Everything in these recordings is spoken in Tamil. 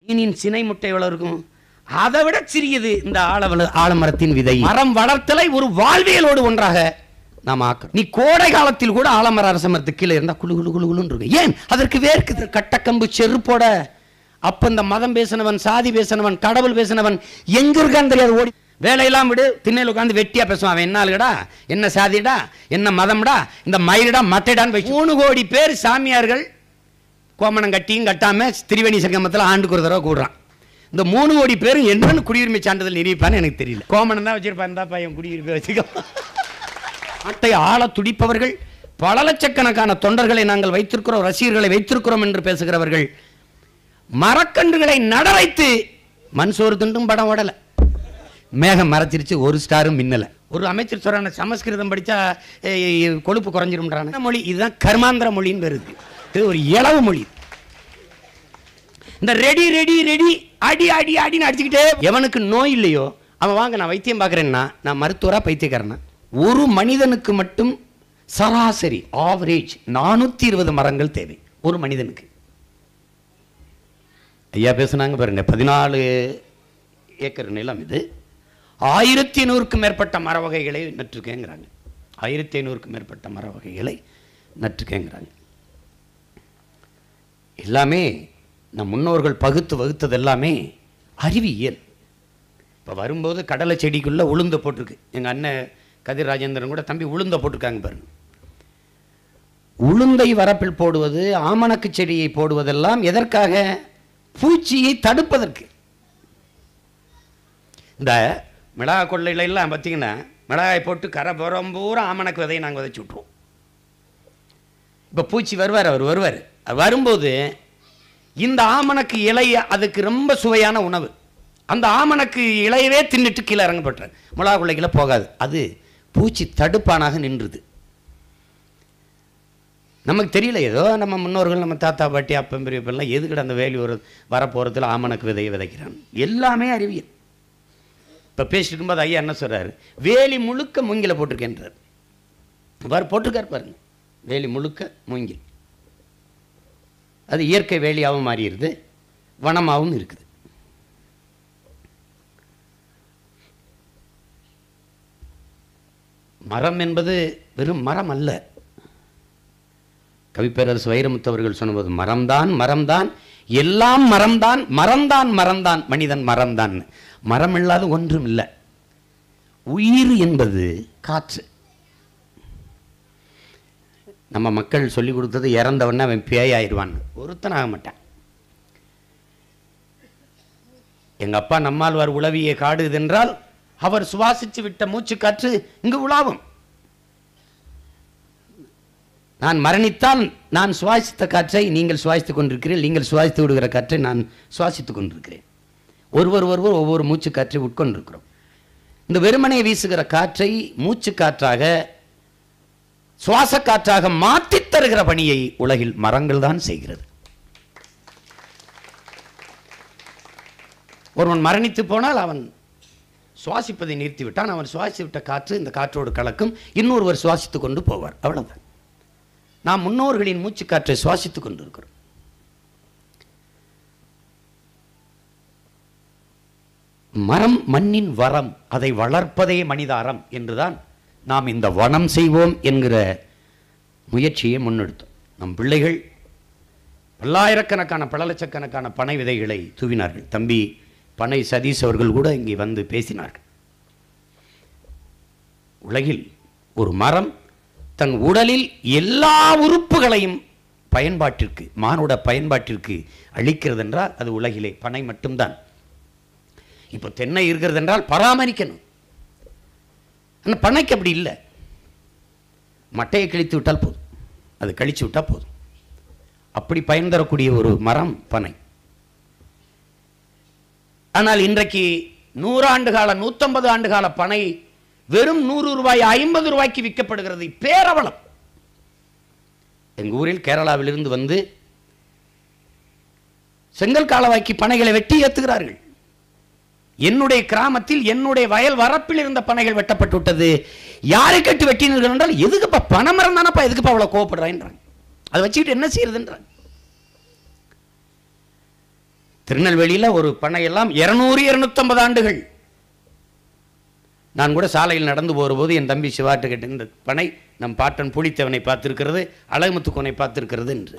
மீனின் சினை முட்டை எவ்வளவு இருக்கும்? அதை விட சிறியது இந்த ஆலமரத்தின் விதை. மரம் வளர்த்தலை ஒரு வாழ்வியலோடு ஒன்றாக நாம் ஆக்கிறோம். நீ கோடை காலத்தில் கூட ஆலமர அரச மரத்துக்கு கீழே இருந்தால் குழு குழு குழு குழுன்னு இருக்கு. ஏன்? அதற்கு வேர்க்குது. கட்டக்கம்பு செருப்போட. அப்ப இந்த மதம் பேசினவன், சாதி பேசினவன், கடவுள் பேசினவன் எங்க இருக்கான்னு தெரியாது. ஓடி வேலையெல்லாம் விடு, திண்ணையில் உட்காந்து வெட்டியா பேசுவான். அவன் என்ன ஆளுடா, என்ன சாதிடா, என்ன மதம்டா, இந்த மயிரிடா மட்டைடான்னு 3 கோடி பேர் சாமியார்கள் கோமணம் கட்டியும் கட்டாம திரிவேணி சங்கமத்தில் ஆண்டுக்கு ஒரு தடவை கூடுறான். இந்த 3 கோடி பேரும் என்னன்னு குடியுரிமை சான்றிதழ் நிரூபிப்பான்னு எனக்கு தெரியல. கோமணம் தான் வச்சிருப்பான். தான் பையன் குடியுரிமை வச்சுக்கோ. நாட்டை ஆள துடிப்பவர்கள், பல லட்சக்கணக்கான தொண்டர்களை நாங்கள் வைத்திருக்கிறோம், ரசிகர்களை வைத்திருக்கிறோம் என்று பேசுகிறவர்கள் மரக்கன்றுகளை நட வைத்து மண் சோறு துண்டும் படம் ஓடல. மேகம் மறைச்சிருச்சு, ஒரு ஸ்டாரும் மின்னல. ஒரு அமைச்சர் சொல்றான சமஸ்கிருதம் படிச்சா கொழுப்பு குறைஞ்சிரும்ன்றான மொழி. இதுதான் கர்மாந்திர மொழின்னு வருது. இது ஒரு இளவு மொழி. இந்த ரெடி ரெடி ரெடி அடி அடி அடின்னு அடிச்சுக்கிட்டே எவனுக்கு நோய் இல்லையோ அவன் வாங்க நான் வைத்தியம் பார்க்குறேன்னா நான் மருத்துவரா பைத்தியக்காரனா? ஒரு மனிதனுக்கு மட்டும் சராசரி ஆவரேஜ் 420 மரங்கள் தேவை ஒரு மனிதனுக்கு. ஐயா பேசுனாங்க பாருங்க, 14 ஏக்கர் நிலம் இது. 1500க்கும் மேற்பட்ட மர வகைகளை நட்டுருக்கேங்கிறாங்க. 1500க்கும் மேற்பட்ட மர வகைகளை நட்டுருக்கேங்கிறாங்க. எல்லாமே நம் முன்னோர்கள் பகுத்து வகுத்தது எல்லாமே அறிவியல். இப்போ வரும்போது கடலை செடிக்குள்ளே உளுந்த போட்டிருக்கு. எங்கள் அண்ணன் கதிர் ராஜேந்திரன் கூட தம்பி உளுந்த போட்டிருக்காங்க பாருங்க. உளுந்தை வரப்பில் போடுவது, ஆமணக்கு செடியை போடுவதெல்லாம் எதற்காக? பூச்சியை தடுப்பதற்கு. இந்த மிளகாய் கொள்ளையில எல்லாம் பார்த்தீங்கன்னா மிளகாய் போட்டு கரை புறம்பூரா ஆமணக்கு விதையை நாங்கள் விதைச்சி விட்ருவோம். இப்போ பூச்சி வருவார், அவர் வருவார். வரும்போது இந்த ஆமணக்கு இலை அதுக்கு ரொம்ப சுவையான உணவு. அந்த ஆமணக்கு இலையவே தின்னுட்டு கீழே இறங்கப்பட்டார். மிளகா கொள்ளைக்குள்ள போகாது. அது பூச்சி தடுப்பானாக நின்றுது. நமக்கு தெரியல, ஏதோ நம்ம முன்னோர்கள், நம்ம தாத்தா பாட்டி அப்பம் பெரியப்பெல்லாம் எதுக்கிட்ட அந்த வேலி வரப்போகிறதுல ஆமணக்கு விதையை விதைக்கிறான். எல்லாமே அறிவியல். இப்போ பேசிட்டு இருக்கும்போது ஐயா என்ன சொல்கிறாரு, வேலி முழுக்க மூங்கில போட்டிருக்கேன்றார். பாரு போட்டிருக்கார் பாருங்க, வேலி முழுக்க மூங்கில். அது இயற்கை வேலியாகவும் மாறிடுது, வனமாகவும் இருக்குது. மரம் என்பது வெறும் மரம் அல்ல. கவிப்பேரரசு வைரமுத்து அவர்கள் சொன்னபோது மரம்தான் மரம்தான் எல்லாம் மரம்தான் மரம்தான் மரம்தான் மனிதன் மரம்தான். மரம் இல்லாத ஒன்றும் இல்லை. உயிர் என்பது காற்று. நம்ம மக்கள் சொல்லி கொடுத்தது இறந்தவன அவன் பேயாயிருவான். ஒருத்தன் ஆக மாட்டான். எங்க அப்பா நம்மாழ்வார் உளவிய காடு இதென்றால் அவர் சுவாசித்து விட்ட மூச்சு காற்று இங்கு உலாவும். நான் மரணித்தால் நான் சுவாசித்த காற்றை நீங்கள் சுவாசித்துக் கொண்டிருக்கிறீர்கள், நீங்கள் சுவாசித்து விடுகிற காற்றை நான் சுவாசித்துக் கொண்டிருக்கிறேன். ஒருவர் ஒவ்வொரு மூச்சு காற்றை உட்கொண்டிருக்கிறோம். இந்த வெறுமனை வீசுகிற காற்றை மூச்சு காற்றாக, சுவாச காற்றாக மாற்றி தருகிற பணியை உலகில் மரங்கள் தான் செய்கிறது. ஒருவன் மரணித்து போனால் அவன் சுவாசிப்பதை நிறுத்திவிட்டான். அவன் சுவாசித்து விட்ட காற்று இந்த காற்றோடு கலக்கும், இன்னொருவர் சுவாசித்துக் கொண்டு போவார். அவ்வளவுதான். நாம் முன்னோர்களின் மூச்சு காற்றை சுவாசித்துக் கொண்டிருக்கிறோம். மரம் மண்ணின் வரம், அதை வளர்ப்பதே மனிதாரம் என்றுதான் நாம் இந்த வனம் செய்வோம் என்கிற முயற்சியை முன்னெடுத்தோம். நம் பிள்ளைகள் பல்லாயிரக்கணக்கான பல லட்சக்கணக்கான பனை விதைகளை தூவினார்கள். தம்பி பனை சதீஷ் அவர்கள் கூட இங்கே வந்து பேசினார்கள். உலகில் ஒரு மரம் தன் உடலில் எல்லா உறுப்புகளையும் பயன்பாட்டிற்கு, மானுட பயன்பாட்டிற்கு அளிக்கிறது என்றால் அது உலகிலே பனை மட்டும்தான். இப்போ தென்னை இருக்கிறது என்றால் பராமரிக்கணும். ஆனால் பனைக்கு அப்படி இல்லை. மட்டையை கிழித்து விட்டால் போதும், அது கழிச்சு விட்டால் போதும். அப்படி பயன் தரக்கூடிய ஒரு மரம் பனை. ஆனால் இன்றைக்கு 100 ஆண்டு கால 150 ஆண்டு கால பனை வெறும் 100 ரூபாய் 50 ரூபாய்க்கு விற்கப்படுகிறது. பேரவலம். எங்கள் ஊரில் கேரளாவிலிருந்து வந்து செங்கல் காலவாய்க்கு பனைகளை வெட்டி ஏற்றுகிறார்கள். என்னுடைய கிராமத்தில் என்னுடைய வயல் வரப்பில் இருந்த பனைகள் வெட்டப்பட்டு விட்டது. யாரை கட்டி வெட்டினீர்கள் என்றால், எதுக்குப்பா பனைமரம் தானப்பா, எதுக்குப்பா அவ்வளோ கோவப்படுறான்றாங்க. அதை வச்சுக்கிட்டு என்ன செய்யறதுன்றாங்க. திருநெல்வேலியில் ஒரு பனை எல்லாம் 200-250 ஆண்டுகள். நான் கூட சாலையில் நடந்து போகிறபோது என் தம்பி சிவாட்டு கேட்டு, இந்த பனை நம் பாட்டன் புலித்தேவனை பார்த்திருக்கிறது, அழகுமுத்துக்கோனை பார்த்திருக்கிறது என்று.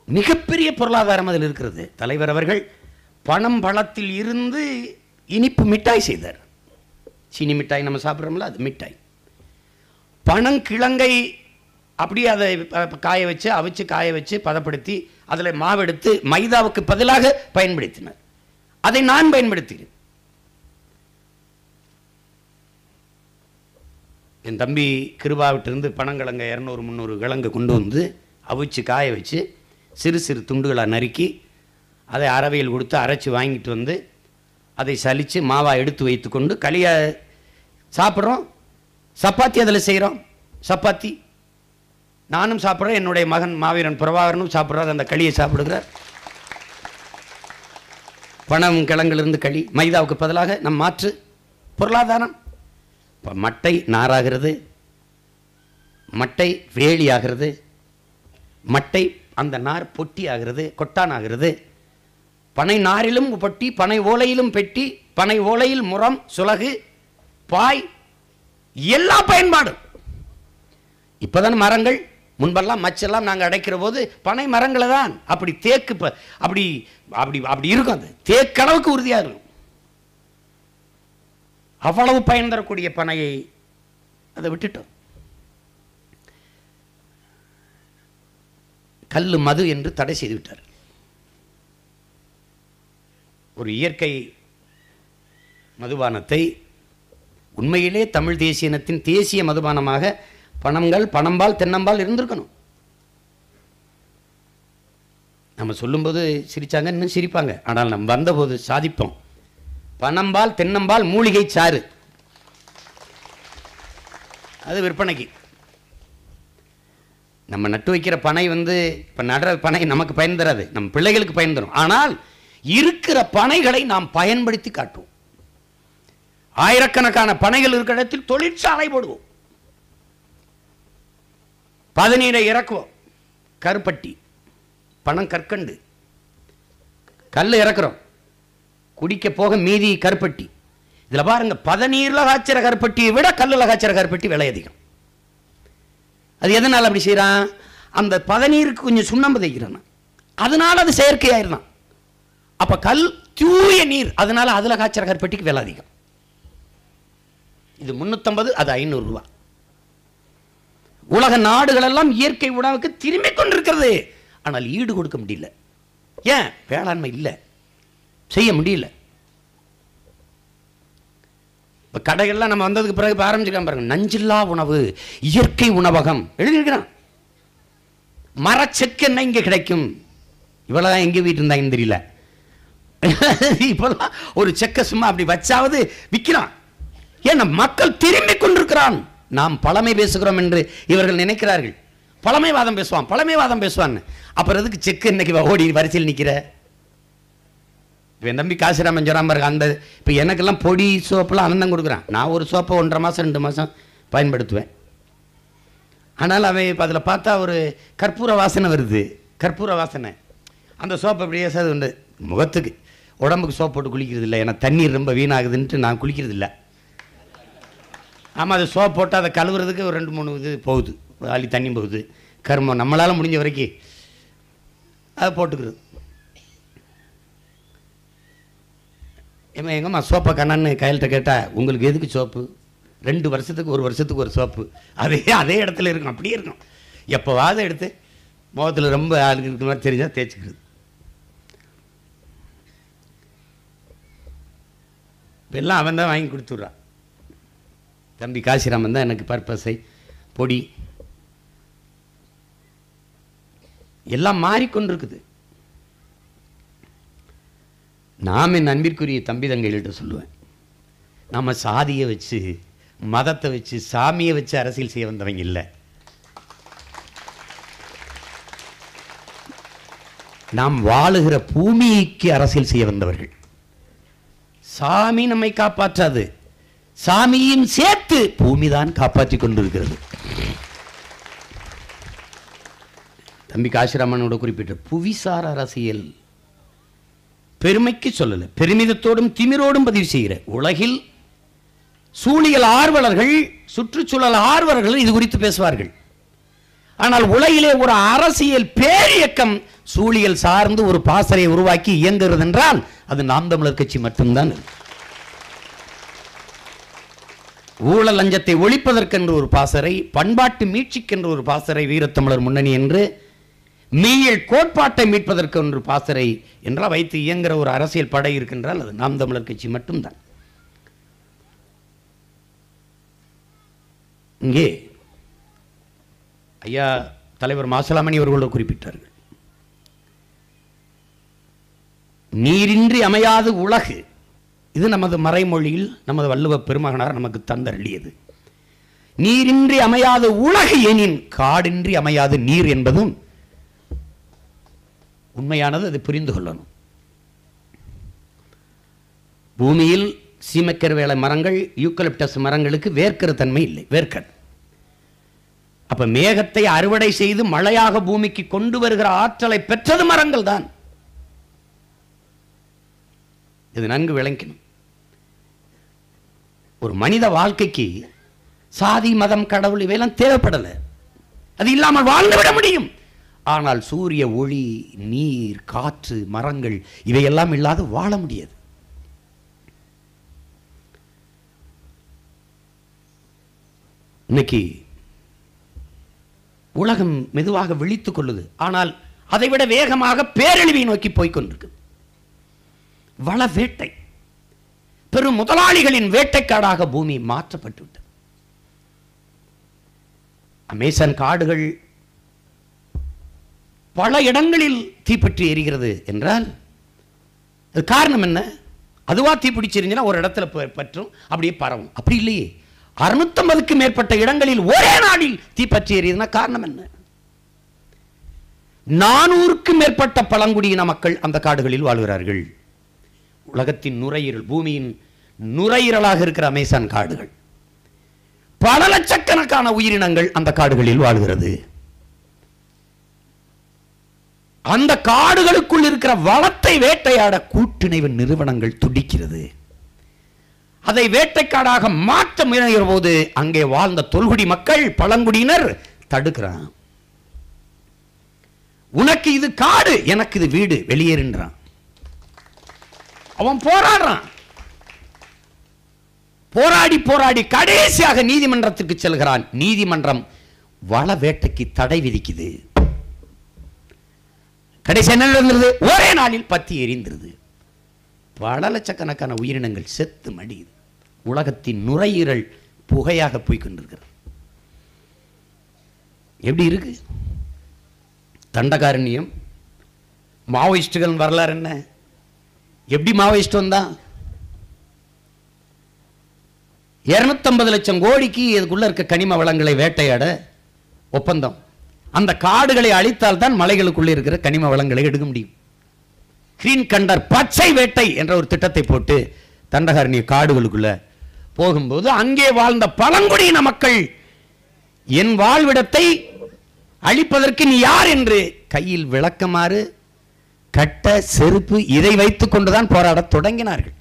மிகப்பெரிய பொருளாதாரம் அதில் இருக்கிறது. தலைவர் அவர்கள் பணம் பழத்தில் இருந்து இனிப்பு மிட்டாய் செய்தார். சீனி மிட்டாய் நம்ம சாப்பிட்றோம்ல, அது மிட்டாய். பனங்கிழங்கை அப்படியே அதை காய வச்சு அவிச்சு காய வச்சு பதப்படுத்தி அதில் மாவெடுத்து மைதாவுக்கு பதிலாக பயன்படுத்தினார். அதை நான் பயன்படுத்தினேன். என் தம்பி கிருபாவிட்டிருந்து பனங்கிழங்கை 200-300 கிழங்கு கொண்டு வந்து அவிச்சு காய வச்சு சிறு சிறு துண்டுகளாக நறுக்கி அதை அரவையில் கொடுத்து அரைச்சி வாங்கிட்டு வந்து அதை சலித்து மாவாக எடுத்து வைத்து கொண்டு களியை சாப்பிட்றோம். சப்பாத்தி அதில் செய்கிறோம். சப்பாத்தி நானும் சாப்பிட்றேன், என்னுடைய மகன் மாவீரன் பிரபாகரனும் சாப்பிட்றாரு, அந்த களியை சாப்பிடுகிறார். பணம் கிழங்கிலிருந்து களி, மைதாவுக்கு பதிலாக நம் மாற்று பொருளாதாரம். இப்போ மட்டை நாராகிறது, மட்டை வேலி ஆகிறது, மட்டை அந்த நார் பொட்டி ஆகிறது, கொட்டான் ஆகிறது. பனை நாரிலும் பொட்டி, பனை ஓலையிலும் பெட்டி, பனை ஓலையில் முறம், சுலகு, பாய், எல்லா பயன்பாடும். இப்போதான் மரங்கள், முன்பெல்லாம் மச்செல்லாம் நாங்கள் அடைக்கிற போது பனை மரங்களை தான். அப்படி தேக்கு அப்படி அப்படி அப்படி இருக்கும். அது தேக்களவுக்கு உறுதியாக இருக்கும். அவ்வளவு பயன் தரக்கூடிய பனையை அதை விட்டுட்டோம். கல்லு மது என்று தடை செய்து விட்டார். ஒரு இயற்கை மதுபானத்தை உண்மையிலே தமிழ் தேசிய இனத்தின் தேசிய மதுபானமாக பணங்கள், பணம்பால், தென்னம்பால் இருந்திருக்கணும். நம்ம சொல்லும்போது சிரிச்சாங்க, இன்னும் சிரிப்பாங்க. ஆனால் நம்ம வந்தபோது சாதிப்போம். பணம்பால், தென்னம்பால், மூலிகை சாறு, அது விற்பனைக்கு. நம்ம நட்டு வைக்கிற பனை இப்போ நடுற பனை நமக்கு பயன் தராது, நம்ம பிள்ளைகளுக்கு பயன் தரும். ஆனால் இருக்கிற பனைகளை நாம் பயன்படுத்தி காட்டுவோம். ஆயிரக்கணக்கான பனைகள் இருக்கிற இடத்தில் தொழிற்சாலை போடுவோம். பதநீரை இறக்குவோம். கருப்பட்டி, பணம் கற்கண்டு, கல் இறக்குறோம். குடிக்க போக மீதி கருப்பட்டி. இதில் பாருங்க, பதநீரில் காய்ச்சற கருப்பட்டியை விட கல்லில் காய்ச்சற கருப்பட்டி விலை அதிகம். அது எதனால் அப்படி செய்கிறான்? அந்த பதநீருக்கு கொஞ்சம் சுண்ணாம்பு தைக்கிறான், அதனால அது செயற்கையாயிருந்தான். அப்போ கல் தூய நீர், அதனால அதில் காய்ச்சற கருப்பட்டிக்கு விலை அதிகம். இது 350, அது 500 ரூபா. உலக நாடுகள் எல்லாம் இயற்கை உணவுக்கு திரும்பிக் கொண்டிருக்கிறது. ஆனால் ஈடு கொடுக்க முடியல. ஏன்? வேளாண்மை இல்லை, செய்ய முடியல. இப்போ கடைகள்லாம் நம்ம வந்ததுக்கு பிறகு ஆரம்பிச்சுக்கலாம் பாருங்க, நஞ்சில்லா உணவு, இயற்கை உணவகம் எழுதியிருக்கிறான். மரச்செக்கெண்ணெய் இங்கே கிடைக்கும். இவ்வளோதான் எங்கே வீட்டு இருந்தாங்கன்னு தெரியல. இப்போல்லாம் ஒரு செக்க சும்மா அப்படி வச்சாவது விற்கிறான். ஏன்னா மக்கள் திரும்பிக் கொண்டிருக்கிறான். நாம் பழமை பேசுகிறோம் என்று இவர்கள் நினைக்கிறார்கள். பழமைவாதம் பேசுவான், பழமைவாதம் பேசுவான்னு. அப்புறம் எதுக்கு செக்கு இன்னைக்கு ஓடி வரிசையில் நிற்கிற? என் தம்பி காசிராமன் சொல்லாம அந்த இப்போ எனக்கெல்லாம் பொடி சோப்பெல்லாம் அனந்தம் கொடுக்குறான். நான் ஒரு சோப்பை 1.5 மாதம் 2 மாதம் பயன்படுத்துவேன். ஆனால் அவன் இப்போ அதில் பார்த்தா ஒரு கற்பூர வாசனை வருது. கற்பூர வாசனை அந்த சோப்பை அப்படியே சார் உண்டு. முகத்துக்கு உடம்புக்கு சோப்பு போட்டு குளிக்கிறது இல்லை, ஏன்னா தண்ணீர் ரொம்ப வீணாகுதுன்ட்டு நான் குளிக்கிறது இல்லை. ஆமாம், அது சோப் போட்டு அதை கழுவுறதுக்கு ஒரு 2-3 இது போகுது, அள்ளி தண்ணி போகுது. கர்மம் நம்மளால் முடிஞ்ச வரைக்கும் அதை போட்டுக்கிறது. எங்கம்மா சோப்பை கண்ணான்னு கையில்கிட்ட கேட்டால், உங்களுக்கு எதுக்கு சோப்பு? 2 வருஷத்துக்கு 1 வருஷத்துக்கு ஒரு சோப்பு, அதே இடத்துல இருக்கும், அப்படியே இருக்கும். எப்போவாது எடுத்து முகத்தில் ரொம்ப ஆளுக்கு இருக்கிற மாதிரி தெரிஞ்சால் தேய்ச்சிக்கிறது. எல்லாம் அவன் தான் வாங்கி கொடுத்துட்றான். தம்பி காசிராமன் தான் எனக்கு பர்பஸை, பொடி எல்லாம் மாறிக்கொண்டிருக்குது. நாம் என் அன்பிற்குரிய தம்பி தங்கைகள்கிட்ட சொல்லுவேன், நம்ம சாதியை வச்சு, மதத்தை வச்சு, சாமியை வச்சு அரசியல் செய்ய வந்தவங்க இல்லை. நாம் வாழுகிற பூமிக்கு அரசியல் செய்ய வந்தவர்கள். சாமி நம்மை காப்பாற்றாது, சாமியும் சேர்த்து பூமிதான் காப்பாற்றிக் கொண்டிருக்கிறது. தம்பி காசிராமனோட குறிப்பிட்ட புவிசார் அரசியல் பெருமைக்கு சொல்லல, பெருமிதத்தோடும் திமிரோடும் பதிவு செய்கிற உலகில் சூழியல் ஆர்வலர்கள், சுற்றுச்சூழல் ஆர்வலர்கள் இது குறித்து பேசுவார்கள். ஆனால் உலகிலே ஒரு அரசியல் பேரியக்கம் சூழியல் சார்ந்து ஒரு பாசறையை உருவாக்கி இயங்குகிறது என்றால் அது நாம் தமிழர் கட்சி மட்டும்தான். ஊழல் லஞ்சத்தை ஒழிப்பதற்கென்று ஒரு பாசறை, பண்பாட்டு மீட்சிக்கென்று ஒரு பாசறை வீரத்தமிழர் முன்னணி என்று, மெய்யியல் கோட்பாட்டை மீட்பதற்கு ஒன்று பாசறை என்றால் வைத்து இயங்குகிற ஒரு அரசியல் படை இருக்கின்றால் அது நாம் தமிழர் கட்சி மட்டும்தான். இங்கே ஐயா தலைவர் மாசலாமணி அவர்களோடு குறிப்பிட்டார்கள், நீரின்றி அமையாது உலகு. இது நமது மறைமொழியில் நமது வள்ளுவ பெருமகனார் நமக்கு தந்தருளியது. நீரின்றி அமையாது உலகு எனின் காடின்றி அமையாது நீர் என்பதும் உண்மையானது. அதை புரிந்து கொள்ளணும். பூமியில் சீமக்கருவேல மரங்கள், யூக்கலிப்டஸ் மரங்களுக்கு வேர்க்கிற தன்மை இல்லை, வேர்க்கன். அப்ப மேகத்தை அறுவடை செய்து மழையாக பூமிக்கு கொண்டு வருகிற ஆற்றலை பெற்றது மரங்கள் தான். இது நன்கு விளங்கணும். ஒரு மனித வாழ்க்கைக்கு சாதி, மதம், கடவுள் இவையெல்லாம் தேவைப்படலை. அது இல்லாமல் வாழ்ந்துவிட முடியும். ஆனால் சூரிய ஒளி, நீர், காற்று, மரங்கள் இவையெல்லாம் இல்லாது வாழ முடியாது. இன்னைக்கு உலகம் மெதுவாக விழித்துக் கொள்ளுது. ஆனால் அதைவிட வேகமாக பேரழிவை நோக்கி போய்கொண்டிருக்கு. வள வேட்டை, பெரும் முதலாளிகளின் வேட்டைக்காடாக பூமி மாற்றப்பட்டு விட்டது. அமேசான் காடுகள் பல இடங்களில் தீப்பற்றி எரிகிறது என்றால் அது காரணம் என்ன? அதுவா தீப்பிடிச்சு எரிஞ்சுனா ஒரு இடத்துல பற்றும், அப்படியே பரவும். அப்படி இல்லையே, 650க்கும் மேற்பட்ட இடங்களில் ஒரே நாளில் தீப்பற்றி எரியுதுன்னா காரணம் என்ன? 400க்கும் மேற்பட்ட பழங்குடியின மக்கள் அந்த காடுகளில் வாழ்கிறார்கள். உலகத்தின் நுரையீரல், பூமியின் நுரையீரலாக இருக்கிற அமேசான் காடுகள், பல லட்சக்கணக்கான உயிரினங்கள் அந்த காடுகளில் வாழ்கிறது. அந்த காடுகளுக்குள் இருக்கிற வளத்தை வேட்டையாட கூட்டிணைவு நிறுவனங்கள் துடிக்கிறது. அதை வேட்டைக்காடாக மாற்ற முயலுகிற போது அங்கே வாழ்ந்த தொல்குடி மக்கள், பழங்குடியினர் தடுக்கிறான். உனக்கு இது காடு, எனக்கு இது வீடு, வெளியேறுன்றான். அவன் போராடுறான். போராடி போராடி கடைசியாக நீதிமன்றத்துக்கு செல்கிறான். நீதிமன்றம் வள வேட்டைக்கு தடை விதிக்குது. கடைசி என்ன நடந்தது? ஒரே நாளில் பத்தி எரிந்தது. பல லட்சக்கணக்கான உயிரினங்கள் செத்து மடியுது. உலகத்தின் நுரையீரல் புகையாக போய்கொண்டிருக்கிறது. எப்படி இருக்கு தண்டகாரண்யம்? மாவோயிஸ்டுகள் வரலாறு என்ன? எப்படி மாவோயிஸ்ட் வந்தா? 250 லட்சம் கோடிக்கு இதுக்குள்ள இருக்க கனிம வளங்களை வேட்டையாட ஒப்பந்தம். அந்த காடுகளை அழித்தால் தான் மலைகளுக்குள்ள இருக்கிற கனிம வளங்களை எடுக்க முடியும். கிரீன் கண்டர், பச்சை வேட்டை என்ற ஒரு திட்டத்தை போட்டு தண்டகாரண்ய காடுகளுக்குள்ள போகும்போது அங்கே வாழ்ந்த பழங்குடியின மக்கள் என் வாழ்விடத்தை அழிப்பதற்கு நீ யார் என்று கையில் விளக்கமாறு, கட்ட, செருப்பு இதை வைத்துக் கொண்டுதான் போராடத் தொடங்கினார்கள்.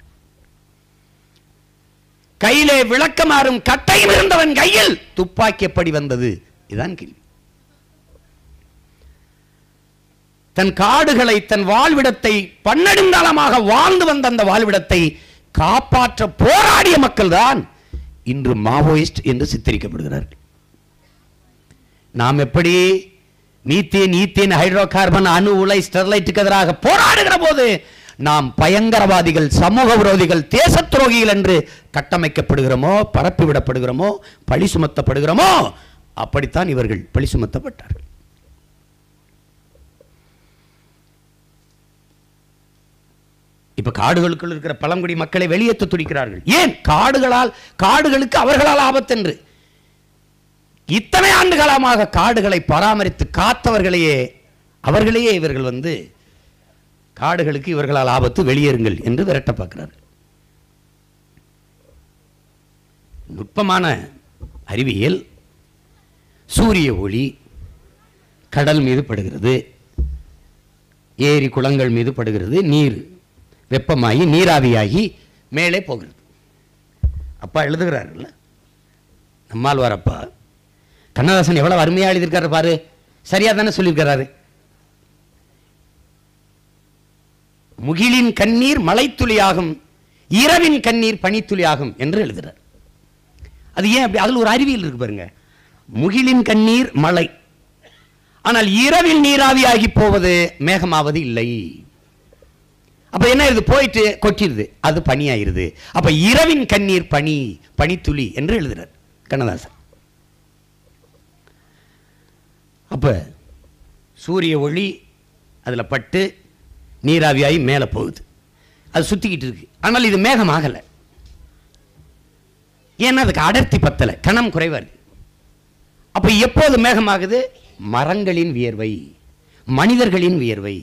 கையிலே விளக்கமாறும் கட்டையும் இருந்தவன் கையில் துப்பாக்கி எப்படி வந்தது? இதுதான் கேள்வி. தன் காடுகளை, தன் வாழ்விடத்தை, பன்னெடுங்காலமாக வாழ்ந்து வந்த அந்த வாழ்விடத்தை காப்பாற்ற போராடிய மக்கள் தான் இன்று மாவோயிஸ்ட் என்று சித்தரிக்கப்படுகிறார்கள். நாம் எப்படி மீத்தேன், ஈத்தேன், ஹைட்ரோ கார்பன், அணு உலை, ஸ்டெர்லைட்டுக்கு எதிராக போராடுகிற போது நாம் பயங்கரவாதிகள், சமூக விரோதிகள், தேச துரோகிகள் என்று கட்டமைக்கப்படுகிறோமோ, பரப்பிவிடப்படுகிறோமோ, பழி சுமத்தப்படுகிறோமோ, அப்படித்தான் இவர்கள் பழி சுமத்தப்பட்டார்கள். இப்ப காடுகளுக்குள் இருக்கிற பழங்குடி மக்களை வெளியேற்ற துடிக்கிறார்கள். ஏன்? காடுகளுக்கு அவர்களால் ஆபத்து என்று. இத்தனை ஆண்டு காலமாக காடுகளை பராமரித்து காத்தவர்களையே இவர்கள் காடுகளுக்கு இவர்களால் ஆபத்து, வெளியேறுங்கள் என்று விரட்ட பார்க்கிறார்கள். நுட்பமான அறிவியல், சூரிய ஒளி, கடல் மீது படுகிறது, ஏரி குளங்கள் மீது படுகிறது, நீர் வெப்பமாகி நீராவியாகி மேலே போகிறது. அப்பா எழுதுகிறாருல்ல, நம்மாழ்வார் அப்பா. கண்ணதாசன் எவ்வளவு அருமையா எழுதியிருக்காரு பாரு, சரியா தானே சொல்லியிருக்கிறாரு. முகிலின் கண்ணீர் மலைத்துளியாகும், இரவின் கண்ணீர் பனித்துளியாகும் என்று எழுதுறார். அது ஏன் அப்படி? அதில் ஒரு அறிவியல் இருக்கு பாருங்க. முகிலின் கண்ணீர் மழை, ஆனால் இரவில் நீராவியாகி போவது மேகமாவது இல்லை. அப்ப என்ன இது? போயிட்டு கொட்டிடுது, அது பனியாயிருது. அப்ப இரவின் கண்ணீர் பனி, பனித்துளி என்று எழுதுறார் கண்ணதாசன். அப்ப சூரிய ஒளி அதுல பட்டு நீராவியாகி மேலே போகுது, அது சுத்திக்கிட்டு இருக்கு. ஆனால் இது மேகம் ஆகல. ஏன்னா அதுக்கு அடர்த்தி பத்தலை, கணம் குறைவா இருக்கு. அப்ப எப்போது மேகமாகுது? மரங்களின் வியர்வை, மனிதர்களின் வியர்வை,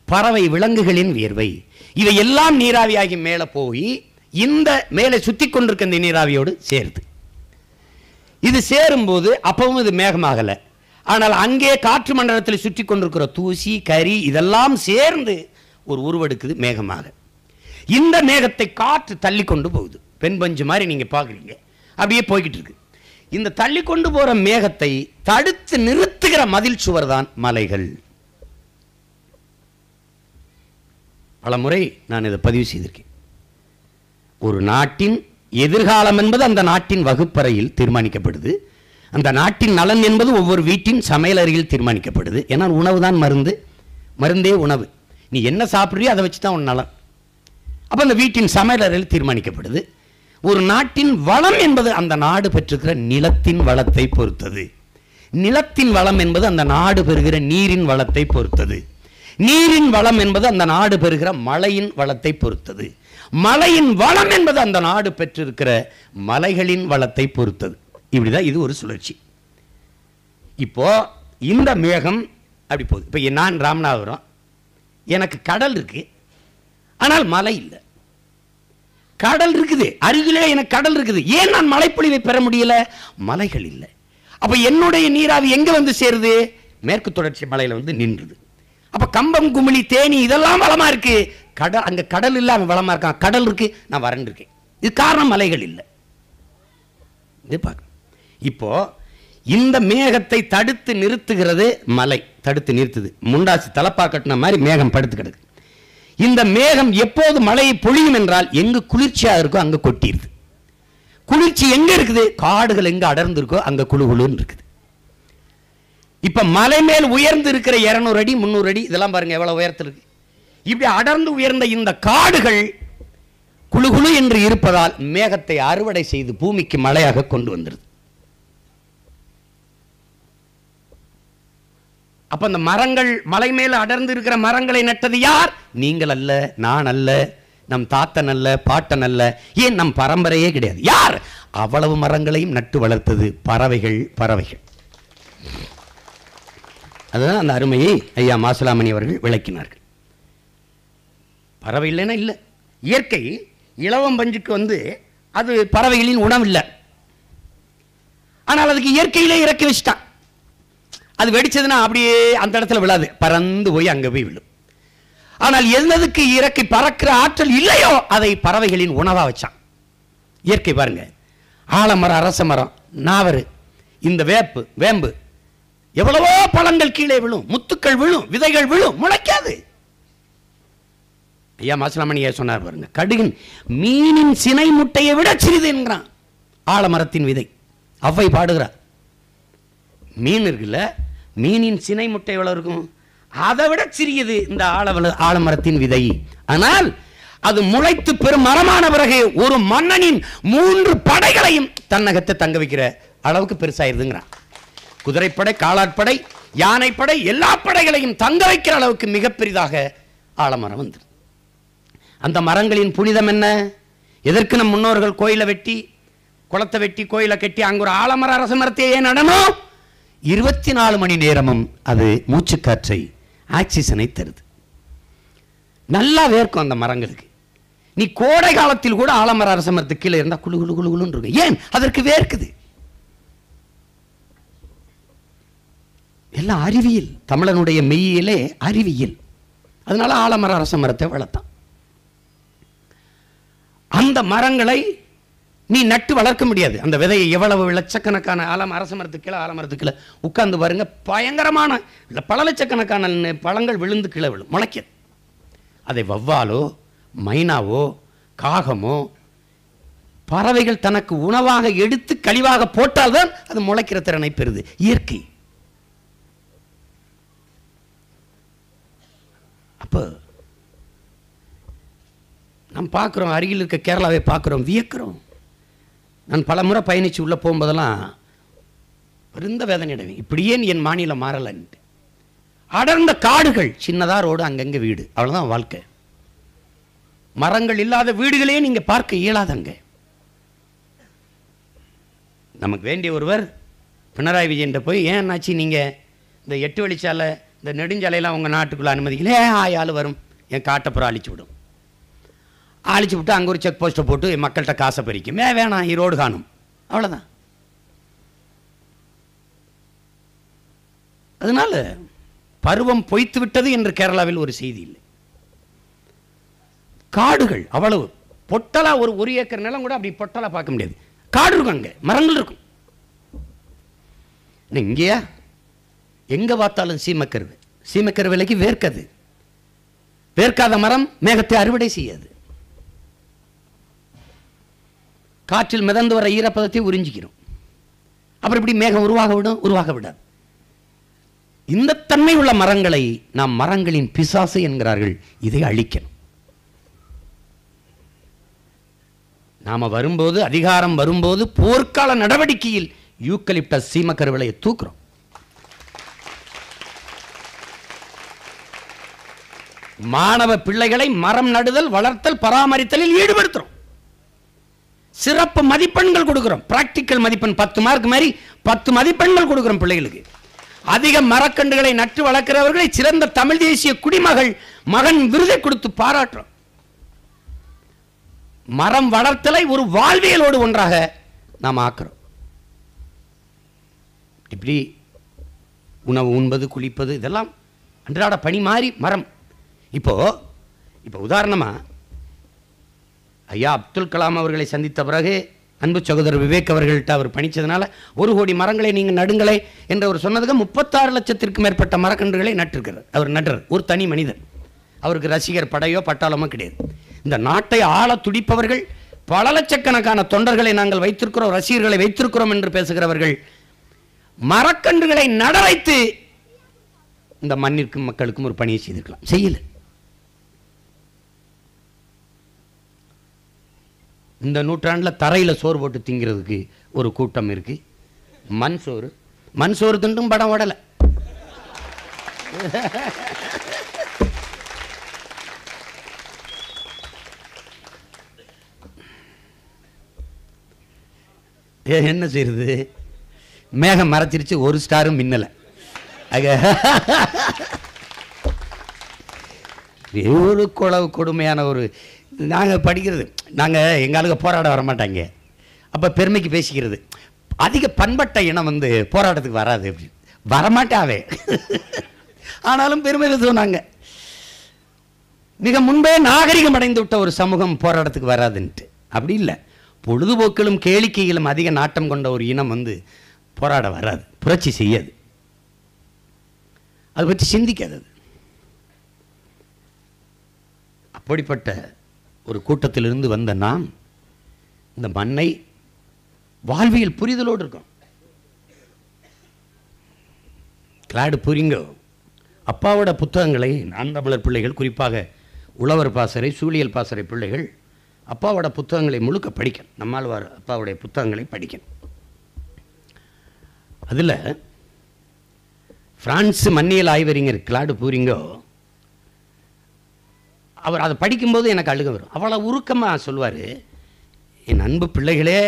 பறவை விலங்குகளின் வியர்வை, இவை எல்லாம் நீராவியாகி மேலே போய் இந்த மேலே சுத்தி கொண்டிருக்க இந்த நீராவியோடு சேருது. இது சேரும்போது அப்பவும் இது மேகமாகல. ஆனால் அங்கே காற்று மண்டலத்தில் சுற்றி கொண்டிருக்கிற தூசி கரி இதெல்லாம் சேர்ந்து ஒரு உருவெடுக்குது மேகமாக. இந்த மேகத்தை காற்று தள்ளி கொண்டு போகுது. பெண் பஞ்சு மாதிரி நீங்க பாக்குறீங்க, அப்படியே போய்கிட்டு இருக்கு. இந்த தள்ளி கொண்டு போற மேகத்தை தடுத்து நிறுத்துகிற மதில் சுவர் தான் மலைகள். பல முறை நான் இதை பதிவு செய்திருக்கேன். ஒரு நாட்டின் எதிர்காலம் என்பது அந்த நாட்டின் வகுப்பறையில் தீர்மானிக்கப்படுது. அந்த நாட்டின் நலன் என்பது ஒவ்வொரு வீட்டின் சமையலறையில் தீர்மானிக்கப்படுது. ஏன்னா உணவு தான் மருந்து, மருந்தே உணவு. நீ என்ன சாப்பிட்றியோ அதை வச்சு தான் உன் நலன். அப்போ அந்த வீட்டின் சமையலறையில் தீர்மானிக்கப்படுது. ஒரு நாட்டின் வளம் என்பது அந்த நாடு பெற்றிருக்கிற நிலத்தின் வளத்தை பொறுத்தது. நிலத்தின் வளம் என்பது அந்த நாடு பெறுகிற நீரின் வளத்தை பொறுத்தது. நீரின் வளம் என்பது அந்த நாடு பெறுகிற மழையின் வளத்தை பொறுத்தது. மலையின் வளம் என்பது அந்த நாடு பெற்றிருக்கிற மலைகளின் வளத்தை பொறுத்தது. இப்படிதான் இது ஒரு சுழற்சி. இப்போ இந்த மேகம் அப்படி போகுது. இப்போ நான் ராமநாதபுரம், எனக்கு கடல் இருக்கு, ஆனால் மலை இல்லை. கடல் இருக்குது, அருகிலே எனக்கு கடல் இருக்குது. ஏன் நான் மழைப்பொழிவை பெற முடியல? மலைகள் இல்லை. அப்ப என்னுடைய நீராவி எங்க வந்து சேருது? மேற்கு தொடர்ச்சி மலையில வந்து நின்றுது. அப்ப கம்பம், குமிழி, தேனி இதெல்லாம் வளமா இருக்கு. கடல், அங்க கடல் இல்ல, அவன் வளமா இருக்கான். கடல் இருக்கு, நான் வறண்டு இருக்கேன். இது காரணம் மலைகள் இல்லை. இது பார்க்க. இப்போ இந்த மேகத்தை தடுத்து நிறுத்துகிறது மலை. தடுத்து நிறுத்துது. முண்டாசி தலப்பா கட்டின மாதிரி மேகம் படுத்து கிடக்கு. இந்த மேகம் எப்போது மழையை பொழியும் என்றால் எங்கு குளிர்ச்சியா இருக்கோ அங்க கொட்டிடுது. குளிர்ச்சி எங்க இருக்குது? காடுகள் எங்க அடர்ந்து இருக்கோ அங்க குழு குழுன்னு இருக்குது. இப்ப மலை மேல் உயர்ந்து இருக்கிற 200 அடி 300 அடி இதெல்லாம் பாருங்க எவ்வளவு உயரத்தில் இருக்கு. இப்படி அடர்ந்து உயர்ந்த இந்த காடுகள் குழு குழு என்று இருப்பதால் மேகத்தை அறுவடை செய்து பூமிக்கு மழையாக கொண்டு வந்துருது. அப்ப அந்த மரங்கள், மலை மேல அடர்ந்து இருக்கிற மரங்களை நட்டது யார்? நீங்கள் அல்ல, நான் அல்ல, நம் தாத்தன் அல்ல, பாட்டன் அல்ல, ஏன் நம் பரம்பரையே கிடையாது. யார்? அவ்வளவு மரங்களையும் நட்டு வளர்த்தது பறவைகள். பறவைகள். அதுதான் அந்த அருமையை ஐயா மாசுலாமணி அவர்கள் விளக்கினார்கள். பறவை இல்லைன்னா இல்லை. இயற்கை இலவம் பஞ்சுக்கு வந்து அது பறவைகளின் உணவு இல்லை. ஆனால் அதுக்கு இயற்கையிலே இறக்கி வச்சுட்டான். அது வெடிச்சதுன்னா அப்படியே அந்த இடத்துல விழாது, பறந்து போய் அங்கே போய் விழும். ஆனால் எதுக்கு இறக்கி பறக்கிற ஆற்றல் இல்லையோ அதை பறவைகளின் உணவா வச்சான். இயற்கை பாருங்க, ஆலமரம், அரச மரம், நாவரு, இந்த வேம்பு எவ்வளவோ பழங்கள் கீழே விழும், முத்துக்கள் விழும், விதைகள் விழும், முளைக்காது. ஐயா மாசுலாமணியா சொன்னார் பாருங்க, கடுகின் மீனின் சினை முட்டையை விட சிறிது என்கிறான் ஆலமரத்தின் விதை. அவ்வை பாடுகிறார். மீன் இருக்குல்ல, மீனின் சினை முட்டை எவ்வளவு இருக்கும்? அதை விட சிறியது இந்த ஆலமரத்தின் விதை. ஆனால் அது முளைத்து பெரும் மரமான பிறகு ஒரு மன்னனின் 3 படைகளையும் தன்னகத்தை தங்க வைக்கிற அளவுக்கு பெருசாயிருதுங்கிறான். குதிரைப்படை, காலாட்படை, யானைப்படை, எல்லா படைகளையும் தங்க வைக்கிற அளவுக்கு மிக பெரிதாக ஆலமரம் வந்து. அந்த மரங்களின் புனிதம் என்ன? எதற்கு நம் முன்னோர்கள் கோயிலை வெட்டி, குளத்தை வெட்டி, கோயிலை கட்டி அங்க ஒரு ஆலமர அரச மரத்தை ஏன் நடணும்? 24 மணி நேரமும் அது மூச்சுக்காற்றை, ஆக்சிஜனை தருது. நல்லா வேர்க்கும் அந்த மரங்களுக்கு. நீ கோடை காலத்தில் கூட ஆலமர அரச மரத்துக்கு கீழே இருந்தா குழு குழு குழு குழுன்னு இருக்கும். ஏன்? அதற்கு வேர்க்குது. எல்லாம் அறிவியல். தமிழனுடைய மெய்யிலே அறிவியல். அதனால ஆலமர அரச மரத்தை வளர்த்தான். அந்த மரங்களை நீ நட்டு வளர்க்க முடியாது. அந்த விதையை எவ்வளவு லட்சக்கணக்கான அரச மரத்துக்கு கீழே உட்கார்ந்து பாருங்க, பயங்கரமான பல லட்சக்கணக்கான பழங்கள் விழுந்து கீழே விழும், முளைக்கிறது. அதை வவ்வாலோ மைனாவோ காகமோ பறவைகள் தனக்கு உணவாக எடுத்து கழிவாக போட்டால்தான் அது முளைக்கிற திறனை பெறுது. இயற்கை. அப்போ நாம் பார்க்குறோம், அருகில் இருக்க கேரளாவை பார்க்குறோம், வியக்கிறோம். நான் பல முறை பயணித்து உள்ளே போகும்போதெல்லாம் பெருந்த வேதனையிடுவேன், இப்படியே என் மாநிலம் மாறலன்ட்டு. அடர்ந்த காடுகள், சின்னதாக ரோடு, அங்கங்கே வீடு, அவ்வளோதான் வாழ்க்கை. மரங்கள் இல்லாத வீடுகளே நீங்கள் பார்க்க இயலாதங்க. நமக்கு வேண்டிய ஒருவர் பினராயி விஜயன்ட்ட போய், ஏன் என்னாச்சு நீங்கள் இந்த 8 வழிச்சாலை இந்த நெடுஞ்சாலையெல்லாம் உங்கள் நாட்டுக்குள்ளே அனுமதிக்கல, ஆள் வரும் என் காட்டப்புறம் அழிச்சு விடும், அழிச்சு விட்டு அங்கே ஒரு செக் போஸ்ட்டை போட்டு மக்கள்கிட்ட காசை பறிக்கும், வேணாம் ஈரோடு காணும், அவ்வளோதான். அதனால பருவம் பொய்த்து விட்டது என்று கேரளாவில் ஒரு செய்தி இல்லை. காடுகள் அவ்வளவு பொட்டலா, ஒரு ஏக்கர் நிலம் கூட அப்படி பொட்டலா பார்க்க முடியாது. காடு இருக்கும், அங்கே மரங்கள் இருக்கும். இங்கேயா எங்க பார்த்தாலும் சீமக்கருவு, சீமக்கரு விலைக்கு வேர்க்கது. வேர்க்காத மரம் மேகத்தை அறுவடை செய்யாது. காற்றில் மிதந்து வர ஈரப்பதத்தை உறிஞ்சிக்கிறோம். அப்புறம் இப்படி மேகம் உருவாக விடாது. இந்த தன்மை உள்ள மரங்களை நாம் மரங்களின் பிசாசு என்கிறார்கள். இதை அழிக்கணும். நாம வரும்போது, அதிகாரம் வரும்போது, போர்க்கால நடவடிக்கையில் யூக்கலிப்டஸ் சீமக்கருவிலையை தூக்குறோம். மாணவ பிள்ளைகளை மரம் நடுதல், வளர்த்தல், பராமரித்தலில் ஈடுபடுத்துறோம். சிறப்பு மதிப்பெண்கள் கொடுக்கிறோம். பிராக்டிக்கல் மதிப்பெண் 10 மார்க் மாதிரி 10 மதிப்பெண்கள் கொடுக்கிறோம் பிள்ளைகளுக்கு. அதிக மரக்கன்றுகளை நட்டு வளர்க்கிறவர்களை சிறந்த தமிழ் தேசிய குடிமகள் மகன் விருதை கொடுத்து பாராட்டுறோம். மரம் வளர்த்தலை ஒரு வாழ்வியலோடு ஒன்றாக நாம் ஆக்கிறோம். இப்படி உணவு உண்பது, குளிப்பது, இதெல்லாம் அன்றாட பணி மாறி மரம். இப்போ உதாரணமா ஐயா அப்துல் கலாம் அவர்களை சந்தித்த பிறகு அன்பு சகோதரர் விவேக் அவர்கள்ட்ட அவர் பணிச்சதுனால 1 கோடி மரங்களை நீங்கள் நடுங்களே என்று அவர் சொன்னதுக்கு 36 லட்சத்திற்கும் மேற்பட்ட மரக்கன்றுகளை நட்டிருக்கிறார். அவர் நடுறார், ஒரு தனி மனிதர். அவருக்கு ரசிகர் படையோ பட்டாளமோ கிடையாது. இந்த நாட்டை ஆள துடிப்பவர்கள், பல லட்சக்கணக்கான தொண்டர்களை நாங்கள் வைத்திருக்கிறோம், ரசிகர்களை வைத்திருக்கிறோம் என்று பேசுகிறவர்கள் மரக்கன்றுகளை நட வைத்து இந்த மண்ணிற்கும் மக்களுக்கும் ஒரு பணியை செய்திருக்கலாம், செய்யல. இந்த நூற்றாண்டில் தரையில் சோறு போட்டு திங்கிறதுக்கு ஒரு கூட்டம் இருக்கு. மண் சோறு திண்டும் படம் ஓடலை. என்ன செய்யறது, மேகம் மறைச்சிருச்சு, ஒரு ஸ்டாரும் மின்னலை. ஒரு கொடுமையான ஒரு, நாங்கள் படிக்கிறது, நாங்கள் எங்களுக்கு போராட வரமாட்டாங்க, அப்போ பெருமைக்கு பேசிக்கிறது, அதிக பண்பட்ட இனம் போராட்டத்துக்கு வராது, அப்படி வரமாட்டாவே, ஆனாலும் பெருமை சொன்னாங்க. மிக முன்பே நாகரிகம் அடைந்து விட்ட ஒரு சமூகம் போராட்டத்துக்கு வராதுன்ட்டு. அப்படி இல்லை, பொழுதுபோக்கிலும் கேளிக்கையிலும் அதிக நாட்டம் கொண்ட ஒரு இனம் போராட வராது, புரட்சி செய்யாது, அதை பற்றி சிந்திக்காது. அப்படிப்பட்ட ஒரு கூட்டத்திலிருந்து வந்த நாம் இந்த மண்ணை வாழ்வியல் புரிதலோடு இருக்கோம். கிளாடு பூரிங்கோ அப்பாவோட புத்தகங்களை நான் தமிழர் பிள்ளைகள், குறிப்பாக உழவர் பாசறை, சூழியல் பாசறை பிள்ளைகள் அப்பாவோட புத்தகங்களை முழுக்க படிக்கணும். நம்மாழ்வார் அப்பாவுடைய புத்தகங்களை படிக்கணும். அதில் பிரான்ஸ் மண்ணியல் ஆய்வறிஞர் கிளாடு பூரிங்கோ அவர் அதை படிக்கும்போது எனக்கு அழுக வரும். அவ்வளோ உருக்கமாக சொல்வார், என் அன்பு பிள்ளைகளே,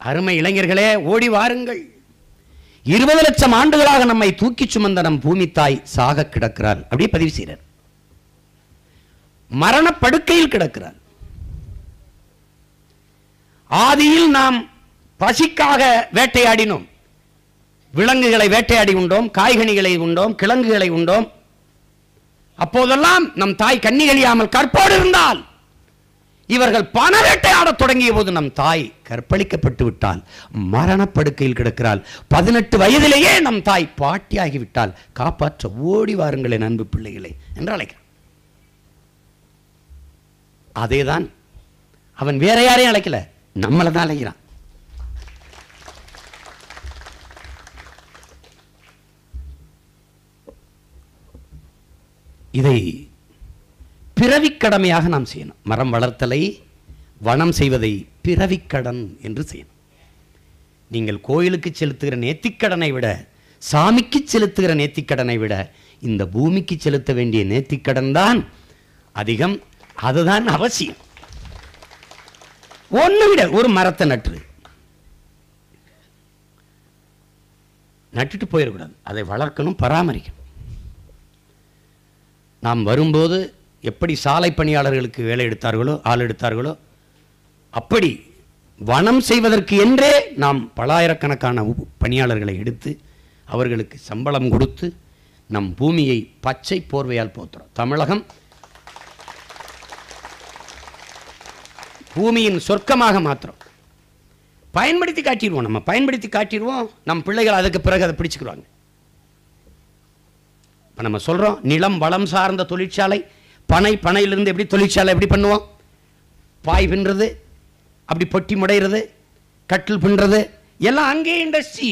அருமை இளைஞர்களே, ஓடி வாருங்கள். 20 லட்சம் ஆண்டுகளாக நம்மை தூக்கி சுமந்த நம் பூமி தாய் சாக கிடக்கிறார். அப்படியே பதிவு செய்கிறார். மரணப்படுக்கையில் கிடக்கிறார். ஆதியில் நாம் பசிக்காக வேட்டையாடினோம், விலங்குகளை வேட்டையாடி உண்டோம், காய்கனிகளை உண்டோம், கிழங்குகளை உண்டோம். அப்போதெல்லாம் நம் தாய் கண்ணி கழியாமல் கற்போடு இருந்தால், இவர்கள் பண வேட்டையாடத் தொடங்கிய போது நம் தாய் கற்பழிக்கப்பட்டு விட்டால், மரணப்படுக்கையில் கிடக்கிறாள். 18 வயதிலேயே நம் தாய் பாட்டியாகிவிட்டால், காப்பாற்ற ஓடி வாருங்கள் என் அன்பு பிள்ளைகளே என்று அழைக்கிறான். அதேதான் அவன் வேற யாரையும் அழைக்கல, நம்மளை தான் அழைக்கிறான். இதை பிறவிக்கடமையாக நாம் செய்யணும். மரம் வளர்த்தலை, வனம் செய்வதை பிறவிக்கடன் என்று செய்யணும். நீங்கள் கோயிலுக்கு செலுத்துகிற நேர்த்திக்கடனை விட, சாமிக்கு செலுத்துகிற நேர்த்திக்கடனை விட, இந்த பூமிக்கு செலுத்த வேண்டிய நேர்த்திக்கடன் தான் அதிகம். அதுதான் அவசியம். ஒன்று விட ஒரு மரத்தை நட்டுட்டு போயிடக்கூடாது. அதை வளர்க்கணும், பராமரிக்கணும். நாம் வரும்போது எப்படி சாலை பணியாளர்களுக்கு வேலை எடுத்தார்களோ, ஆள் எடுத்தார்களோ, அப்படி வனம் செய்வதற்கு என்றே நாம் பலாயிரக்கணக்கான பணியாளர்களை எடுத்து அவர்களுக்கு சம்பளம் கொடுத்து நம் பூமியை பச்சை போர்வையால் போத்துறோம். தமிழகம் பூமியின் சொர்க்கமாக மாத்திரம் பயன்படுத்தி காட்டிடுவோம். நம்ம பயன்படுத்தி காட்டிடுவோம், நம் பிள்ளைகள் அதுக்கு பிறகு அதை பிடிச்சுக்கிறாங்க. இப்போ நம்ம சொல்கிறோம், நிலம் வளம் சார்ந்த தொழிற்சாலை, பனையிலிருந்து எப்படி தொழிற்சாலை எப்படி பண்ணுவோம்? பாய் பின்னுறது, அப்படி பொட்டி முடைகிறது, கட்டில் பின்னுறது, எல்லாம் அங்கே இண்டஸ்ட்ரி.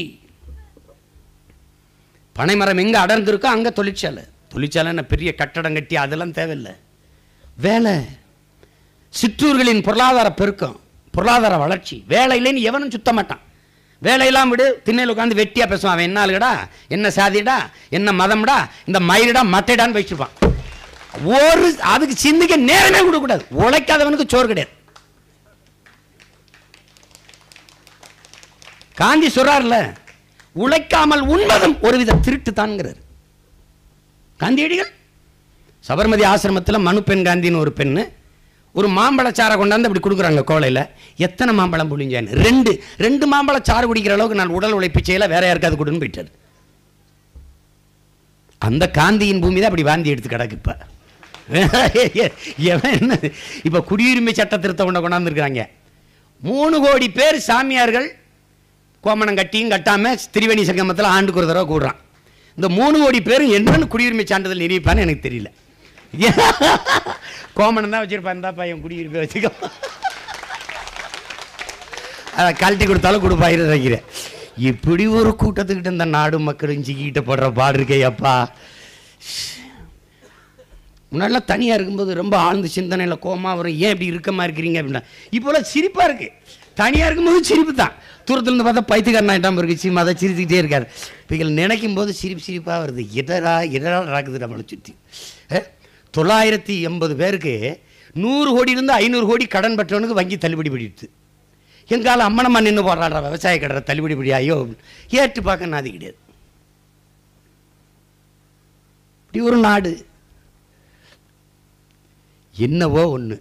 பனைமரம் எங்கே அடர்ந்துருக்கோ அங்கே தொழிற்சாலை பெரிய கட்டடம் கட்டி அதெல்லாம் தேவையில்லை. வேலை, சிற்றூர்களின் பொருளாதார பெருக்கம், பொருளாதார வளர்ச்சி. வேலை இல்லைன்னு எவனும் சுத்த மாட்டான். வேலையெல்லாம் விடு, திண்ணையில் உட்காந்து வெட்டியா பேசுவான். அவன் என்ன ஆளுகடா, என்ன சாதிடா, என்ன மதம்டா, இந்த மயிரிடா மட்டைடான்னு வச்சிருப்பான். ஒரு அதுக்கு சிந்திக்க நேரமே கொடுக்கக்கூடாது. உழைக்காதவனுக்கு சோறு கிடையாது. காந்தி சொல்றாருல, உழைக்காமல் உண்பதும் ஒருவித திருட்டு தான்ங்கிறார் காந்தியடிகள். சபர்மதி ஆசிரமத்தில் மனு பெண் காந்தின்னு ஒரு பெண்ணு ஒரு மாம்பழச்சாரை கொண்டாந்து அப்படி கொடுக்குறாங்க கோலையில். எத்தனை மாம்பழம் புளிஞ்சான்னு, ரெண்டு மாம்பழச்சாறு குடிக்கிற அளவுக்கு நான் உடல் உழைப்பு செய்யல, வேற யாருக்காவது கொடுன்னு போயிட்டாரு. அந்த காந்தியின் பூமி தான் அப்படி வாந்தி எடுத்து கிடக்கு. இப்போ குடியுரிமை சட்ட திருத்தம் கொண்டாந்துருக்காங்க. 3 கோடி பேர் சாமியார்கள் கோமணம் கட்டியும் கட்டாம திரிவேணி சங்கமத்தில் ஆண்டுக்கு ஒரு தடவை கூடுறான். இந்த 3 கோடி பேரும் என்னன்னு குடியுரிமை சான்றிதழ் நிரூபிப்பான்னு எனக்கு தெரியல. கோமணம் தான் வச்சிருப்பான், இந்த பையன் குடியுரிமை வச்சுக்கோ, அதை கழட்டி கொடுத்தாலும் கொடுப்பாயிருக்கிறேன். இப்படி ஒரு கூட்டத்துக்கிட்ட இந்த நாடு மக்களும் சிக்கிட்ட போடுற பாடு இருக்கே அப்பா. முன்னாடிலாம் தனியாக இருக்கும்போது ரொம்ப ஆழ்ந்த சிந்தனையில் கோமா வரும், ஏன் இப்படி இருக்கமா இருக்கிறீங்க அப்படின்னா. இப்போலாம் சிரிப்பாக இருக்குது. தனியாக இருக்கும்போது சிரிப்பு தான். தூரத்துலேருந்து பார்த்தா பைத்தியக்காரன் ஆகிட்டாமல் இருக்கு, சிரிப்பு அதை சிரிச்சுக்கிட்டே இருக்காரு. இப்போ நினைக்கும் போது சிரிப்பாக வருது. இடரா நடக்குது நம்மளை சுற்றி. 980 பேருக்கு 100 கோடியிலிருந்து 500 கோடி கடன் பெற்றவனுக்கு வங்கி தள்ளுபடி பண்ணிடுது. எங்கால அம்மனம்மா நின்று போடுறாடா விவசாய கடை தள்ளுபடி படியாயோ ஏற்று பார்க்க நாதி கிடையாது. இப்படி ஒரு நாடு. என்னவோ ஒன்று,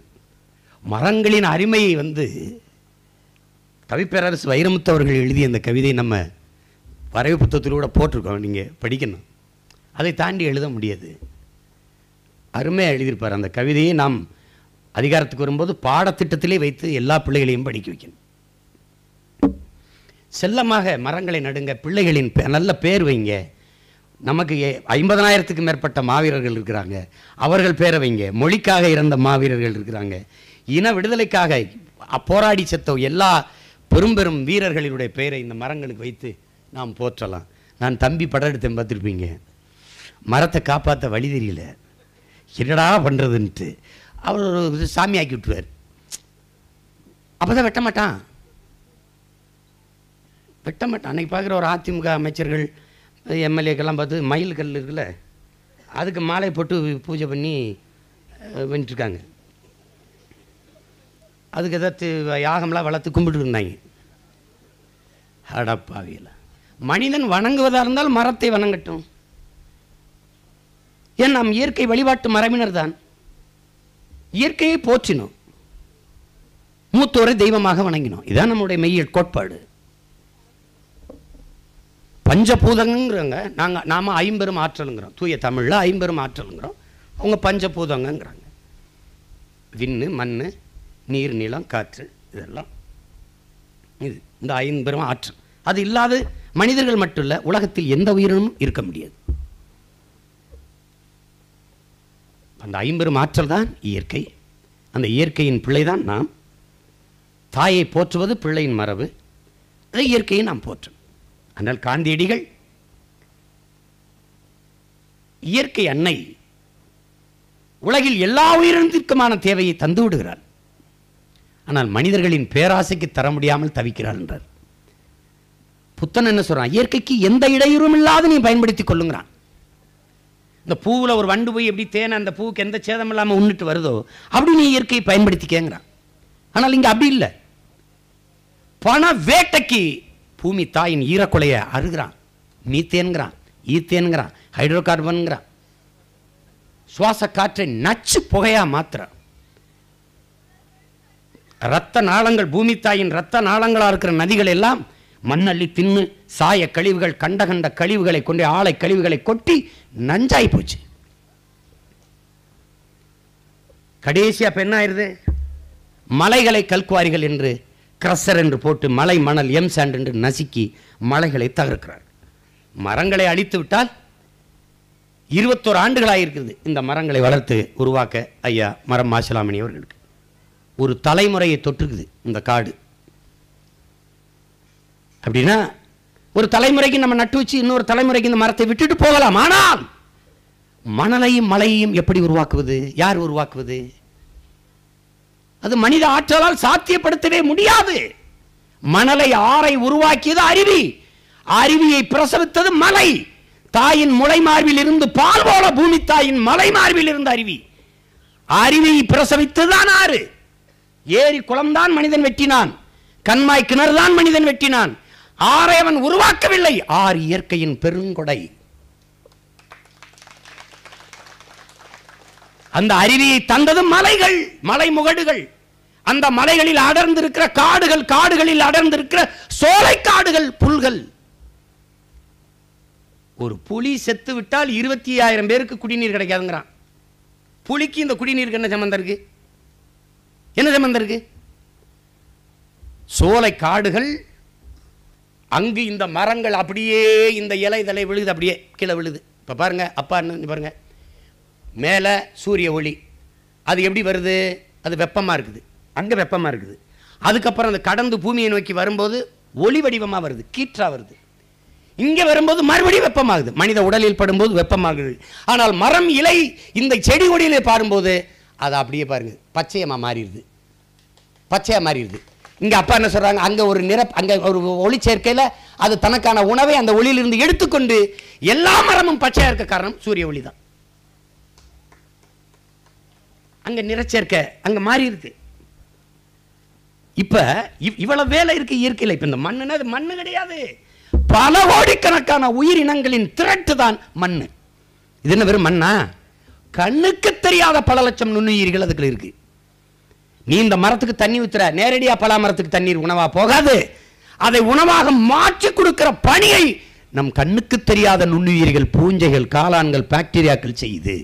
மரங்களின் அருமையை கவிப்பேரரசு வைரமுத்து அவர்கள் எழுதிய அந்த கவிதை நம்ம வரைவு புத்தகத்தில் கூட போட்டிருக்கோம், நீங்கள் படிக்கணும். அதை தாண்டி எழுத முடியாது. அருமையாக எழுதியிருப்பார் அந்த கவிதையை. நாம் அதிகாரத்துக்கு வரும்போது பாடத்திட்டத்திலே வைத்து எல்லா பிள்ளைகளையும் படிக்க வைக்கணும். செல்லமாக மரங்களை நடுங்க, பிள்ளைகளின் நல்ல பேர் வைங்க. நமக்கு 50,000க்கு மேற்பட்ட மாவீரர்கள் இருக்கிறாங்க, அவர்கள் பேரை வைங்க. மொழிக்காக இறந்த மாவீரர்கள் இருக்கிறாங்க, இன விடுதலைக்காக போராடி செத்த எல்லா பெரும் வீரர்களினுடைய பெயரை இந்த மரங்களுக்கு வைத்து நாம் போற்றலாம். நான் தம்பி படம் எடுத்தேன், பார்த்துருப்பீங்க. மரத்தை காப்பாற்ற வழி தெரியல, என்னடா பண்ணுறதுன்ட்டு அவர் ஒரு சாமி ஆக்கி விட்டுருவார். அப்போ தான் வெட்ட மாட்டான். அன்றைக்கி பார்க்குற ஒரு அதிமுக அமைச்சர்கள் எம்எல்ஏக்கெல்லாம் பார்த்து மயில் கல் இருக்குல்ல, அதுக்கு மாலை போட்டு பூஜை பண்ணி பண்ணிட்டுருக்காங்க. அதுக்கு ஏதாவது யாகம்லாம் வளர்த்து கும்பிட்டு இருந்தாங்க. அடப்பாவியில் மனிதன் வணங்குவதாக இருந்தால் மரத்தை வணங்கட்டும். ஏன் நாம் இயற்கை வழிபாட்டு மரபினர் தான். இயற்கையை போற்றினோம், மூத்தோரை தெய்வமாக வணங்கினோம். இதுதான் நம்முடைய மெய்ய கோட்பாடு. பஞ்சபூதங்கிறங்க. நாம ஐம்பெரும் ஆற்றலுங்கிறோம், தூய தமிழில் ஐம்பெரும் ஆற்றலுங்கிறோம். அவங்க பஞ்சபூதங்கிறாங்க. விண்ணு, மண், நீர், நிலம், காற்று, இதெல்லாம் இது இந்த ஐம்பெரும் ஆற்றல். அது இல்லாத மனிதர்கள் மட்டும் இல்லை, உலகத்தில் எந்த உயிரினமும் இருக்க முடியாது. அந்த ஐம்பெரும் ஆற்றல் தான் இயற்கை. அந்த இயற்கையின் பிள்ளை தான் நாம். தாயை போற்றுவது பிள்ளையின் மரபு. அதை இயற்கையை நாம் போற்றும். ஆனால் காந்தியடிகள் இயற்கை அன்னை உலகில் எல்லா உயிரினத்திற்குமான தேவையை தந்து விடுகிறார். ஆனால் மனிதர்களின் பேராசைக்கு தர முடியாமல் தவிக்கிறார் என்றார். புத்தன் என்ன சொல்றான்? இயற்கைக்கு எந்த இடையூறும் இல்லாத நீ பயன்படுத்திக் கொள்ளுங்கிறான். இந்த பூவில் ஒரு வண்டு போய் எப்படி தேனை அந்த பூவுக்கு எந்த சேதம் இல்லாமல் உண்ணிட்டு வருதோ அப்படி நீ இயற்கையை பயன்படுத்திக்கங்கிறான். ஆனால் இங்கே அப்படி இல்லை. பண வேட்டைக்கு பூமி தாயின் ஈரக்குலையை அருகிறான். மீத்தேன்கிறான், ஈத்தேன்கிறான், ஹைட்ரோ கார்பன்கிறான். சுவாச காற்றை நச்சு புகையா மாத்திரம். இரத்த நாளங்கள், பூமி தாயின் இரத்த நாளங்களாக இருக்கிற நதிகள் எல்லாம் மண்ணள்ளி தின்னு சாய கழிவுகள், கண்ட கண்ட கழிவுகளை கொண்டு, ஆலை கழிவுகளை கொட்டி நஞ்சாய் போச்சு. கடைசியா என்ன ஆயிருது? மலைகளை கல்குவாரிகள் என்று, கிரஷர் என்று போட்டு மலை மணல், எம் சாண்ட் என்று நசுக்கி மலைகளை தகர்க்கிறார். மரங்களை அழித்து விட்டால் 21 ஆண்டுகளாயிருக்கிறது இந்த மரங்களை வளர்த்து உருவாக்க. ஐயா மரம் மாசிலாமணி அவர்களுக்கு ஒரு தலைமுறையை தொற்றுக்குது இந்த காடு. அப்படின்னா ஒரு தலைமுறைக்கு நம்ம நட்டு வச்சு இன்னொரு தலைமுறைக்கு இந்த மரத்தை விட்டுட்டு போகலாம். ஆனால் மணலையும் மலையையும் எப்படி உருவாக்குவது? யார் உருவாக்குவது? அது மனித ஆற்றலால் சாத்தியப்படுத்தவே முடியாது. மணலை, ஆறை உருவாக்கியது அருவி. அருவியை பிரசவித்தது மலை. தாயின் முளை மார்பில் இருந்து பால் போல பூமி தாயின் மலை மார்பில் இருந்து அருவி. அருவியை பிரசவித்ததுதான் ஆறு. ஏரி குளம்தான் மனிதன் வெட்டினான். கண்மாய் கிணறுதான் மனிதன் வெட்டினான். ஆறை அவன் உருவாக்கவில்லை. ஆறு இயற்கையின் பெருங்கொடை. அந்த அருவியை தந்தது மலைகள், மலை முகடுகள். அந்த மலைகளில் அடர்ந்திருக்கிற காடுகள், காடுகளில் அடர்ந்திருக்கிற சோலை காடுகள், புல்கள். ஒரு புலி செத்து விட்டால் 25,000 பேருக்கு குடிநீர் கிடைக்காதுங்கிறான். புலிக்கு இந்த குடிநீருக்கு என்ன சம்பந்தம் இருக்கு? என்ன சம்பந்தம் இருக்கு? சோலை காடுகள், அங்கு இந்த மரங்கள் அப்படியே இந்த இலை தலை விழுது, அப்படியே கீழே விழுது. இப்போ பாருங்க, அப்பா என்ன பாருங்க, மேலே சூரிய ஒளி, அது எப்படி வருது? அது வெப்பமாக இருக்குது, அங்கே வெப்பமாக இருக்குது. அதுக்கப்புறம் அந்த கடந்து பூமியை நோக்கி வரும்போது ஒளி வடிவமாக வருது, கீற்றா வருது. இங்கே வரும்போது மறுபடியும் வெப்பமாகுது. மனித உடலில் படும்போது வெப்பமாகுது. ஆனால் மரம், இலை, இந்த செடி கொடியிலே பாரும்போது அது அப்படியே பாருங்க பச்சையமாக மாறிடுது, பச்சையாக மாறிடுது. இங்கே அப்பா என்ன சொல்கிறாங்க? அங்கே ஒரு அங்கே ஒரு ஒளி சேர்க்கையில் அது தனக்கான உணவை அந்த ஒளியிலிருந்து எடுத்துக்கொண்டு எல்லா மரமும் பச்சையாக இருக்க காரணம் சூரிய ஒளி தான். அங்கே நிறச்சேர்க்கை அங்கே மாறி இருக்கு. இப்போ இவ்வளவு வேலை இருக்கு இயற்கையில். இப்போ இந்த மண்ணுன்னா அது மண்ணு கிடையாது, பல கோடிக்கணக்கான உயிரினங்களின் திரட்டு தான் மண்ணு. இது என்ன வெறும் மண்ணா? கண்ணுக்கு தெரியாத பல லட்சம் நுண்ணுயிர்கள் அதுக்குள்ள இருக்கு. நீ இந்த மரத்துக்கு தண்ணி ஊத்துற, நேரடியா பலா மரத்துக்கு தண்ணீர் உணவா போகாது. அதை உணவாக மாற்றி கொடுக்கிற பணியை நம் கண்ணுக்கு தெரியாத நுண்ணுயிர்கள், பூஞ்சைகள், காளான்கள், பாக்டீரியாக்கள் செய்யுது.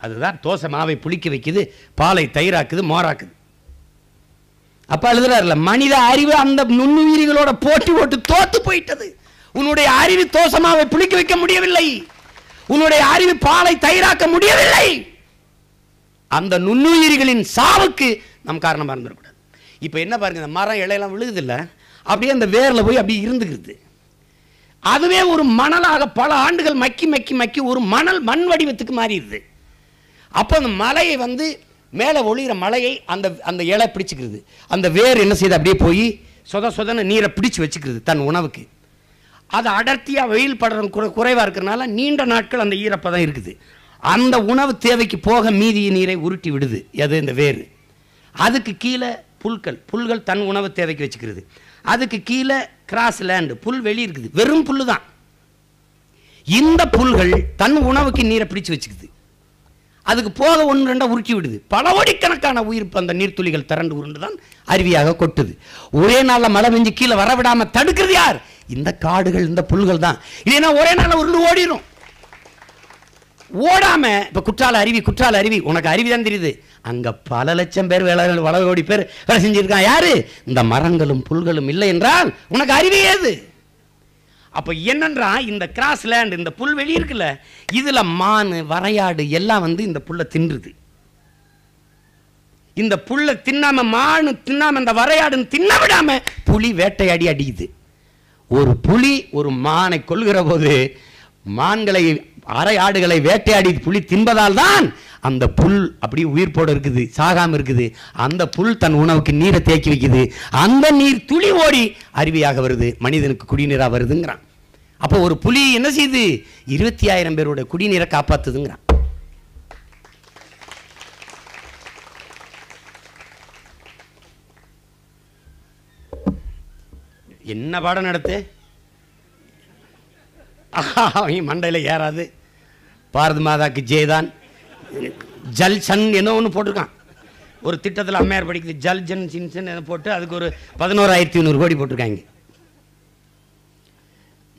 அதுதான் தோசை மாவை புளிக்க வைக்குது, பாலை தயிராக்குது, மோராக்குது. அப்ப எழுதுறாருல, மனித அறிவு அந்த நுண்ணுயிரிகளோட போட்டி போட்டு தோத்து போயிட்டது. உன்னுடைய அறிவு தோசை மாவை புளிக்க வைக்க முடியவில்லை, உன்னுடைய அறிவு பாலை தயிராக்க முடியவில்லை. அந்த நுண்ணுயிரிகளின் சாவுக்கு நம் காரணமாக இருந்துடக்கூடாது. இப்போ என்ன பாருங்க, இந்த மரம் இலையெல்லாம் விழுகுது இல்லை, அப்படியே அந்த வேரில் போய் அப்படியே இருந்துக்கிறது. அதுவே ஒரு மணலாக பல ஆண்டுகள் மக்கி மக்கி மக்கி ஒரு மண் வடிவத்துக்கு மாறிடுது. அப்போ அந்த மலையை மேலே ஒளிகிற மலையை அந்த இலை பிடிச்சிக்கிறது. அந்த வேர் என்ன செய்யுது? அப்படியே போய் சொதன நீரை பிடிச்சு வச்சுக்கிறது தன் உணவுக்கு. அது அடர்த்தியாக வெயில் படுற குறைவாக இருக்கிறனால நீண்ட நாட்கள் அந்த ஈரப்பதம் இருக்குது. அந்த உணவு தேவைக்கு போக மீதிய நீரை உருட்டி விடுது. எது? இந்த வேறு. அதுக்கு கீழே புல்கள் தன் உணவு தேவைக்கு வச்சுக்கிறது. அதுக்கு கீழே கிராஸ் லேண்டு, புல் வெளி இருக்குது, வெறும் புல்லு தான். இந்த புல்கள் தன் உணவுக்கு நீரை பிடிச்சு வச்சுக்குது. அதுக்கு போக 1-2 உருட்டி விடுது. பல கோடிக்கணக்கான உயிர் அந்த நீர்த்துளிகள் திரண்டு உருண்டு தான் அருவியாக கொட்டுது. ஒரே நாளில் மழை பெஞ்சு கீழே வரவிடாமல் தடுக்கிறது யார்? இந்த காடுகள், இந்த புல்கள் தான். இல்லைன்னா ஒரே நாள் உருண்டு ஓடிடும். ஓடாம இப்ப குற்றால அருவி உனக்கு அருவி தான் தெரியுது. அங்க பல லட்சம் பேர் வள கோடி பேர் வேலை செஞ்சிருக்கான். யாரு? இந்த மரங்களும் புல்களும் இல்லை என்றால் உனக்கு அருவி ஏது? அப்ப என்னன்றா, இந்த கிராஸ் லேண்ட், இந்த புல்வெளி இருக்குல்ல, இதுல மான், வரையாடு எல்லாம் இந்த புல்லை தின்றுது. இந்த புல்லை தின்னாம, மானு தின்னாம, இந்த வரையாடுன்னு தின்ன விடாம புலி வேட்டையாடி அடிக்குது. ஒரு புலி ஒரு மானை கொல்கிற போது மான்களை, அரையாடுகளை வேட்டையாடி புலி தின்பதால் தான் அந்த புல் அப்படி உயிர்ப்போடு இருக்குது, சாகாம இருக்குது. அந்த புல் தன் உணவுக்கு நீரை தேக்கி வைக்குது. அந்த நீர் துளி ஓடி அருவியாக வருது, மனிதனுக்கு குடிநீராக வருதுங்கிறான். அப்போ ஒரு புலி என்ன செய்யுது? 25,000 பேரோட குடிநீரை காப்பாத்துதுங்கிறான். என்ன பாடம் நடத்து? மண்டையில் ஏறாது. பாரத மாதாக்கு ஜெய்தான், ஜல் சன் என்ன ஒன்று போட்டிருக்கான். ஒரு திட்டத்தில் அம்மையார் படிக்குது, ஜல் ஜன் சின்சன் போட்டு அதுக்கு ஒரு 11,500 கோடி போட்டிருக்காங்க.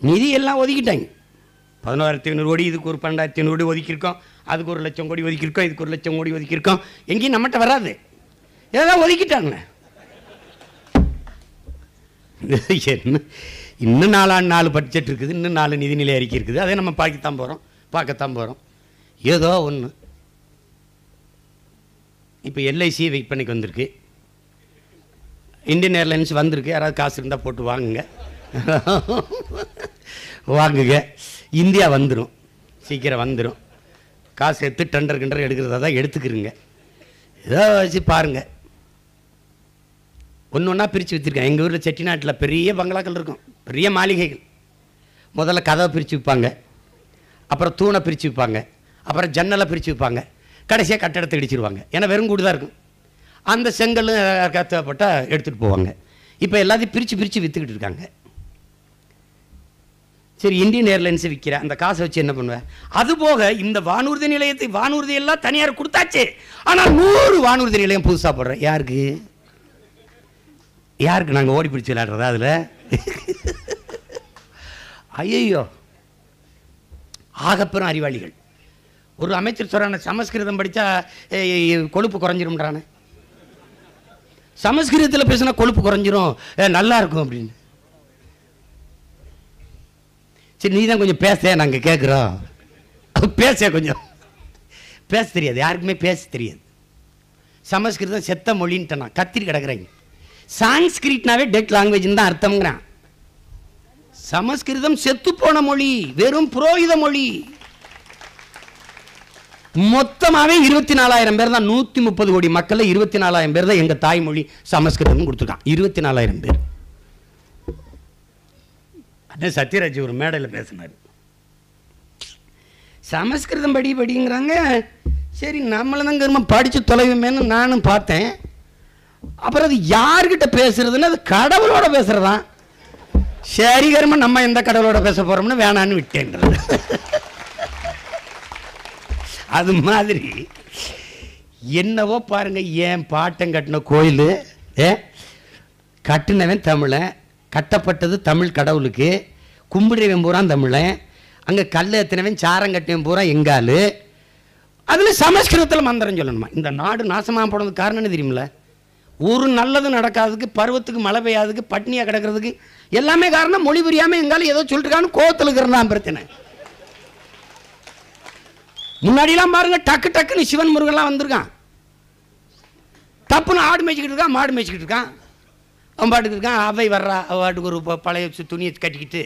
நிதி எல்லாம் ஒதுக்கிட்டாங்க. 11,500 கோடி, இதுக்கு ஒரு 12,500 கோடி ஒதுக்கியிருக்கோம், அதுக்கு 1,00,000 கோடி ஒதுக்கியிருக்கோம், இதுக்கு 1,00,000 கோடி ஒதுக்கியிருக்கோம். எங்கேயும் நம்மகிட்ட வராது, ஏதாவது ஒதுக்கிட்டாங்க. என்ன இன்னும் 4 பட்ஜெட் இருக்குது, இன்னும் 4 நிதிநிலை அறிக்கை இருக்குது. அதை நம்ம பார்க்கத்தான் போகிறோம். ஏதோ ஒன்று. இப்போ எல்ஐசி விற்பனைக்கு வந்திருக்கு, இந்தியன் ஏர்லைன்ஸ் வந்திருக்கு. யாராவது காசு இருந்தால் போட்டு வாங்குங்க. இந்தியா வந்துடும், சீக்கிரம் வந்துடும். காசு எடுத்து டெண்டர் எடுக்கிறதா தான் எடுத்துக்கிறீங்க. ஏதோ வச்சு பாருங்கள். ஒன்று ஒன்றா பிரித்து விற்றுருக்கேன். எங்கள் ஊரில் செட்டிநாட்டில் பெரிய பங்களாக்கள் இருக்கும், பெரிய மாளிகைகள். முதல்ல கதவை பிரித்து விற்பாங்க, அப்புறம் தூணை பிரித்து விற்பாங்க, அப்புறம் ஜன்னலை பிரித்து விற்பாங்க, கடைசியாக கட்டடத்தை இடிச்சிருவாங்க. ஏன்னா வெறும் கூடு தான் இருக்கும். அந்த செங்கல் கத்தப்பட்டால் எடுத்துகிட்டு போவாங்க. இப்போ எல்லாத்தையும் பிரித்து விற்றுக்கிட்டு இருக்காங்க. சரி, இந்தியன் ஏர்லைன்ஸை விற்கிற அந்த காசை வச்சு என்ன பண்ணுவேன்? அதுபோக இந்த வானூர்தி நிலையத்தை, வானூர்தி எல்லாம் தனியார் கொடுத்தாச்சு. ஆனால் 100 வானூர்தி நிலையம் புதுசாக போடுறேன். யாருக்கு நாங்கள் ஓடி பிடிச்சி விளையாடுறதா அதில்? ஐயோ, ஆகப்பெரும் அறிவாளிகள். ஒரு அமைச்சர் சொல்கிறான, சமஸ்கிருதம் படித்தா கொழுப்பு குறைஞ்சிரும்ன்றானே. சமஸ்கிருதத்தில் பேசினா கொழுப்பு குறைஞ்சிரும், நல்லா இருக்கும் அப்படின்னு. சரி, நீ தான் கொஞ்சம் பேச, நாங்கள் கேட்குறோம். கொஞ்சம் பேச தெரியாது, யாருக்குமே பேச தெரியாது. சமஸ்கிருதம் செத்த மொழின்ட்டு நான் கத்திரி கிடக்குறேங்க. சான்ஸ்கிரிட்னாவே டெட் லாங்குவேஜ் தான் அர்த்தம்ங்கிறான். சமஸ்கிருதம் செத்து போன மொழி, வெறும் புரோகித மொழி. மொத்தமாகவே 24,000 பேர் தான், 130 கோடி மக்கள் 24,000 பேர் தான் எங்க தாய்மொழி சமஸ்கிருதம் கொடுத்துருக்கான். 24,000 பேர். அதான் சத்யராஜ் ஒரு மேடையில் பேசினார். சமஸ்கிருதம் படிங்கிறாங்க. சரி, நம்மள தாங்க படித்து தொலைவுமேன்னு நானும் பார்த்தேன். அப்புறம் அது யார்கிட்ட பேசுறதுன்னு, அது கடவுளோட பேசுறதான். சரி கரும, நம்ம எந்த கடவுளோட பேச போறோம்னு வேணான்னு விட்டேன்றது. அது மாதிரி என்னவோ பாருங்க. ஏன் பாட்டம் கட்டின கோயில், கட்டினவன் தமிழன், கட்டப்பட்டது தமிழ் கடவுளுக்கு, கும்பிடுறவன் பூரா தமிழன், அங்கே கல் எத்தினவன் சாரம் கட்டினவன் பூரா எங்காலு. அதில் சமஸ்கிருதத்தில் மந்திரம் சொல்லணுமா? இந்த நாடு நாசமாக போனதுக்கு காரணம் என்ன தெரியுமில்ல? ஒரு நல்லது நடக்காததுக்கு, பருவத்துக்கு மழை பெய்யாததுக்கு, பட்னியாக கிடக்கிறதுக்கு எல்லாமே காரணம் மொழி புரியாமல் எங்காலும் ஏதோ சொல்லிருக்கான்னு கோவத்தில் இருக்கிறதான் பிரச்சனை. முன்னாடிலாம் பாருங்க, டக்குன்னு சிவன் முருகன்லாம் வந்திருக்கான். தப்புன்னு ஆடு மேய்ச்சிக்கிட்டு இருக்கான், மாடு மேய்ச்சிக்கிட்டு இருக்கான், அவன் பாட்டுக்கு இருக்கான். அவை வர்றா, அவ பாட்டுக்கு ஒரு பழைய துணியை கட்டிக்கிட்டு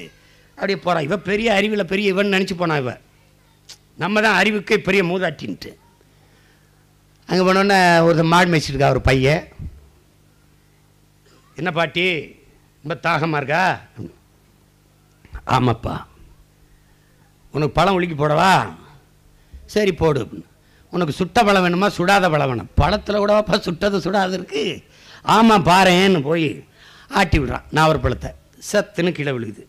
அப்படியே போகிறான். இவன் பெரிய அறிவில் பெரிய இவன் நினச்சி போனான். இவன் நம்ம தான் அறிவுக்கு பெரிய மூதாட்டின்ட்டு. அங்கே போனோன்னே ஒரு மாடு மேய்ச்சிட்டு இருக்கா ஒரு பையன். என்ன பாட்டி, ரொம்ப தாகமாக இருக்கா? ஆமாப்பா. உனக்கு பழம் உலுக்கி போடவா? சரி போடு. உனக்கு சுட்ட பழம் வேணுமா சுடாத பழம் வேணும்? பழத்தில் கூடவாப்பா சுட்டது சுடாது இருக்கு. ஆமாம் பாருன்னு போய் ஆட்டி விடுறான். நாவற்பழத்தை சத்துன்னு கீழே விழுகுது.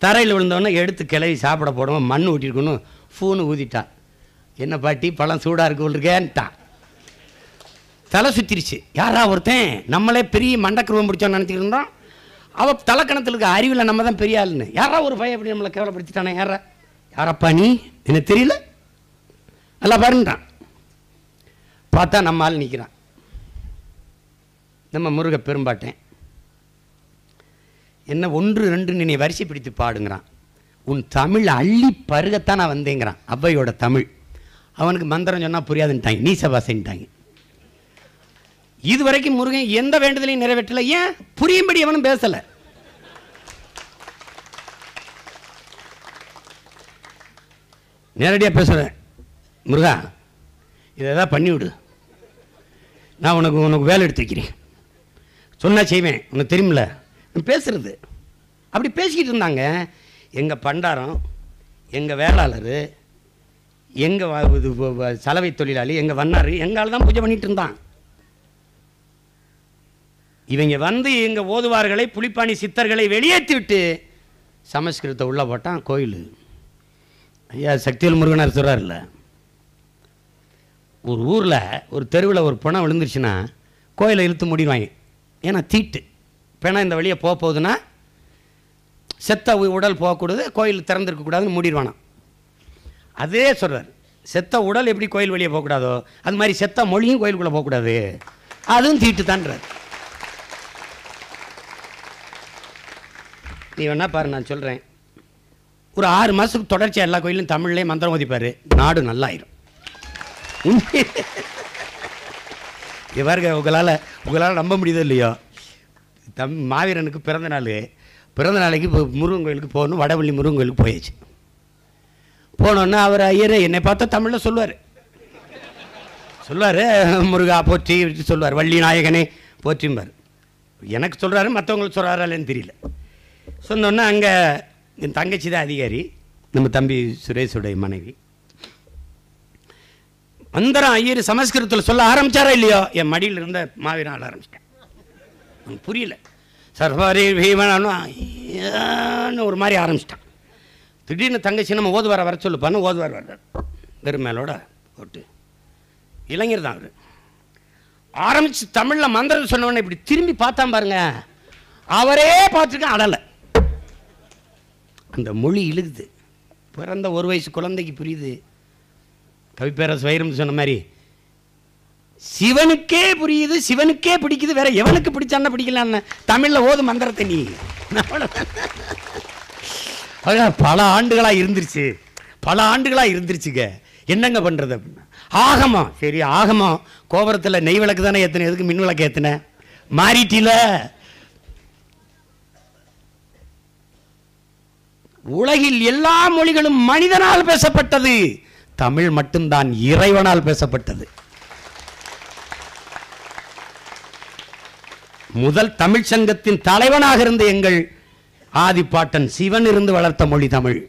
தரையில் விழுந்தோடனே எடுத்து கிளவி சாப்பிட போடுவோம். மண் ஊட்டிருக்கணும், ஃபூனு ஊதிட்டான். என்ன பாட்டி, பழம் சூடாக இருக்கு இருக்கேன்ட்டான். தலை சுற்றிருச்சு. யாரா ஒருத்தன் நம்மளே பெரிய மண்டக்கருவம் பிடிச்சோன்னு நினச்சிக்கிட்டு இருந்தோம். அவ தலைக்கணத்தில் இருக்க அறிவில் நம்ம தான் பெரிய ஆளுன்னு. யாரா ஒரு பையன் அப்படி நம்மளை கேவலப்படுத்திட்டானே, யாரப்பா நீ, எனக்கு தெரியல, நல்லா பாருன்றான். பார்த்தா நம்ம ஆள் நிற்கிறான், நம்ம முருக பெரும்பாட்டேன். என்ன 1 2 நீ வரிசை பிடித்து பாடுங்கிறான். உன் தமிழ் அள்ளி பருகத்தான் நான் வந்தேங்கிறான். அவ்வையோட தமிழ். அவனுக்கு மந்திரம் சொன்னால் புரியாதுன்ட்டாங்க, நீசபாசைன்ட்டாங்க. இதுவரைக்கும் முருகன் எந்த வேண்டுதலையும் நிறைவேற்றலை. ஏன்? புரியும்படி அவனும் பேசலை. நேரடியாக பேசுகிறேன், முருகா இதை ஏதாவது பண்ணிவிடு, நான் உனக்கு வேலை எடுத்து வைக்கிறேன், சொன்னால் செய்வேன், உனக்கு தெரியுமில்ல பேசுறது. அப்படி பேசிக்கிட்டு இருந்தாங்க. எங்கள் பண்டாரம், எங்கள் வேளாளர், எங்கள் சலவை தொழிலாளி, எங்கள் வண்ணார், எங்கால் தான் பூஜை பண்ணிட்டு இருந்தான். இவங்க வந்து எங்கள் ஓதுவார்களை, புலிப்பாணி சித்தர்களை வெளியேற்றி விட்டு சமஸ்கிருதத்தை உள்ளே போட்டான். கோயில் ஐயா சக்திவேல் முருகனார் சொல்கிறார்ல, ஒரு ஊரில் ஒரு தெருவில் ஒரு பிணம் விழுந்துருச்சுன்னா கோயிலை இழுத்து மூடிடுவாங்க. ஏன்னா தீட்டு, பிணம் இந்த வழியை போகுதுன்னா செத்த உடல் போகக்கூடாது, கோயில் திறந்துருக்கக்கூடாதுன்னு மூடிடுவானா. அதே சொல்கிறார், செத்த உடல் எப்படி கோயில் வழியே போகக்கூடாதோ அது மாதிரி செத்த மொழியும் கோயிலுக்குள்ளே போகக்கூடாது, அதுவும் தீட்டு தான்றார். நீ வேணா பாரு, நான் சொல்கிறேன், ஒரு 6 மாதத்துக்கு தொடர்ச்சியாக எல்லா கோயிலும் தமிழ்லேயே மந்திரம் ஓதிப்பார், நாடு நல்லாயிரும். இவருங்க உங்களால் நம்ப முடியுதோ இல்லையோ, மாவீரனுக்கு பிறந்த நாளைக்கு முருகன் கோயிலுக்கு போகணும். வடவள்ளி முருகன் கோயிலுக்கு போயாச்சு. போனோன்னா அவர் ஐயர் என்னை பார்த்தா தமிழில் சொல்லுவார், முருகா போற்றி சொல்லுவார், வள்ளி நாயகனே போற்றிம்பார். எனக்கு சொல்கிறாரு, மற்றவங்களுக்கு சொல்கிறாரான்னு தெரியல. சொன்னோன்னா அங்கே என் தங்கச்சி தான் அதிகாரி, நம்ம தம்பி சுரேஷுடைய மனைவி. மந்திரம் ஐயர் சமஸ்கிருதத்தில் சொல்ல ஆரம்பித்தாரா இல்லையோ, என் மடியில் இருந்த மாவீரன் ஆள ஆரம்பிச்சிட்டேன். எனக்கு புரியல, சர்வாரி பீமன்னு ஒரு மாதிரி ஆரம்பிச்சிட்டான். திடீர்னு தங்கச்சி நம்ம ஓதுவார வர சொல்லுப்பான்னு ஓதுவார் வர்றார், வெறும் மேலோட போட்டு. இளைஞர் தான் அவர். ஆரம்பித்து தமிழில் மந்திரம் சொன்னவொடனே இப்படி திரும்பி பார்த்தான் பாருங்க, அவரே பார்த்துருக்கேன், அடலை. அந்த மொழி இழுகுது, பிறந்த 1 வயசு குழந்தைக்கு புரியுது. கவிப்பேரரசு வைரம் சொன்ன மாதிரி சிவனுக்கே புரியுது, சிவனுக்கே பிடிக்குது, வேற எவனுக்கு பிடிச்சான்னா பிடிக்கலான்னு தமிழில் ஓது மந்திரத்தை. நீ பல ஆண்டுகளாக இருந்துருச்சுங்க, என்னங்க பண்ணுறது அப்படின்னா ஆகமா. சரி ஆகமா, கோபுரத்தில் நெய் விளக்கு தானே ஏற்றின, எதுக்கு மின் விளக்கு ஏற்றின, மாறிட்டில. உலகில் எல்லா மொழிகளும் மனிதனால் பேசப்பட்டது, தமிழ் மட்டும்தான் இறைவனால் பேசப்பட்டது. முதல் தமிழ் சங்கத்தின் தலைவனாக இருந்த எங்கள் ஆதிப்பாட்டன் சிவன் இருந்து வளர்த்த மொழி தமிழ்.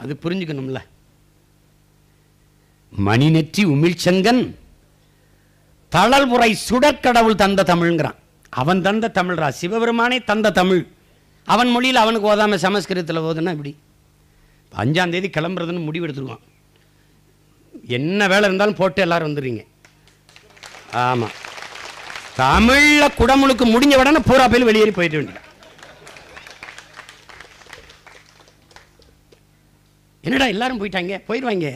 அது புரிஞ்சுக்கணும்ல. மணிநெற்றி உமிழ்ச்சங்கன் தளல்புரை சுடற்கடவுள் தந்த தமிழ்ங்கிறான். அவன் தந்த தமிழ்ரா, சிவபெருமானே தந்த தமிழ். அவன் மொழியில் அவனுக்கு ஓதாம சமஸ்கிருதத்தில் ஓதுனா இப்படி 5ஆம் தேதி கிளம்புறதுன்னு முடிவு எடுத்துருவான். என்ன வேலை இருந்தாலும் போட்டு எல்லாரும் வந்துடுறீங்க. ஆமாம், தமிழில் குடமுழுக்கு முடிஞ்ச உடனே பூரா பேர் வெளியேறி போயிட்டு வேண்டிய. என்னடா எல்லாரும் போயிட்டாங்க, போயிடுவாங்க.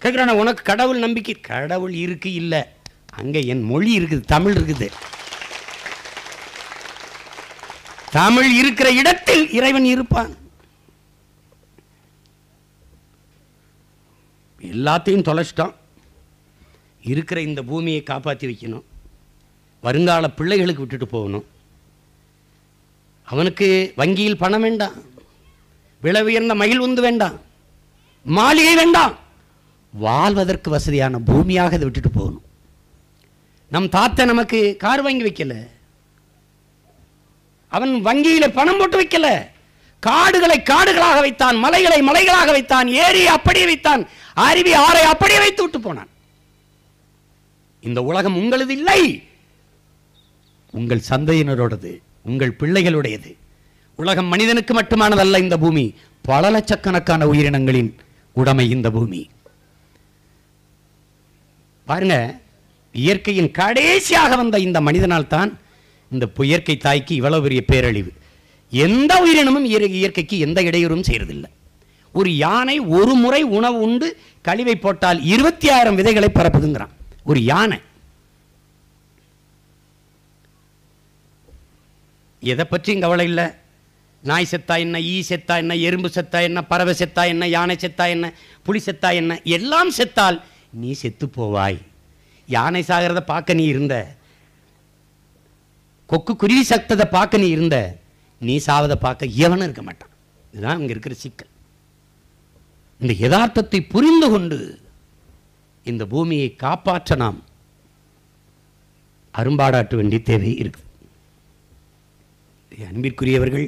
கேட்குறான உனக்கு கடவுள் நம்பிக்கை? கடவுள் இருக்கு இல்லை, அங்கே என் மொழி இருக்குது, தமிழ் இருக்குது. தமிழ் இருக்கிற இடத்தில் இறைவன் இருப்பான். எல்லாத்தையும் தொலைச்சிட்டான். இருக்கிற இந்த பூமியை காப்பாற்றி வைக்கணும், வருங்கால பிள்ளைகளுக்கு விட்டுட்டு போகணும். அவனுக்கு வங்கியில் பணம் வேண்டாம், விலை உயர்ந்த மகிழ் உந்து வேண்டாம், மாளிகை வேண்டாம், வாழ்வதற்கு வசதியான பூமியாக அதை விட்டுட்டு போகணும். நம் தாத்தா நமக்கு கார் வாங்கி வைக்கல, அவன் வங்கியில பணம் போட்டு வைக்கல, காடுகளை காடுகளாக வைத்தான், மலைகளை மலைகளாக வைத்தான், ஏரியை அப்படியே வைத்தான், அருவி ஆறை அப்படியே வைத்து விட்டு போனான். இந்த உலகம் உங்களது இல்லை, உங்கள் சந்தையினரோடது, உங்கள் பிள்ளைகளுடையது. உலகம் மனிதனுக்கு மட்டுமானதல்ல. இந்த பூமி பல லட்சக்கணக்கான உயிரினங்களின் உடைமை இந்த பூமி. பாருங்க, இயற்கையின் கடைசியாக வந்த இந்த மனிதனால் தான் இந்த இயற்கை தாய்க்கு இவ்வளவு பெரிய பேரழிவு. எந்த உயிரினமும் இயற்கைக்கு எந்த இடையூறும் செய்யறதில்லை. ஒரு யானை ஒரு முறை உணவு உண்டு கழிவை போட்டால் 26,000 விதைகளை பரப்புதுங்கிறான் ஒரு யானை. எதை பற்றியும் கவலை இல்லை. நாய் செத்தா என்ன, ஈ செத்தா என்ன, எறும்பு செத்தா என்ன, பறவை செத்தா என்ன, யானை செத்தா என்ன, புலி செத்தா என்ன, எல்லாம் செத்தால் நீ செத்து போவாய். யானை சாகிறத பார்க்க நீ இருந்த, கொக்கு குருவி சத்ததை பார்க்க நீ இருந்த, நீ சாவதை பார்க்க எவனும் இருக்க மாட்டான். இதுதான் இங்க இருக்கிற சிக்கல். இந்த யதார்த்தத்தை புரிந்து கொண்டு இந்த பூமியை காப்பாற்ற நாம் அரும்பாடாற்ற வேண்டிய தேவை இருக்கு. அன்பிற்குரியவர்கள்,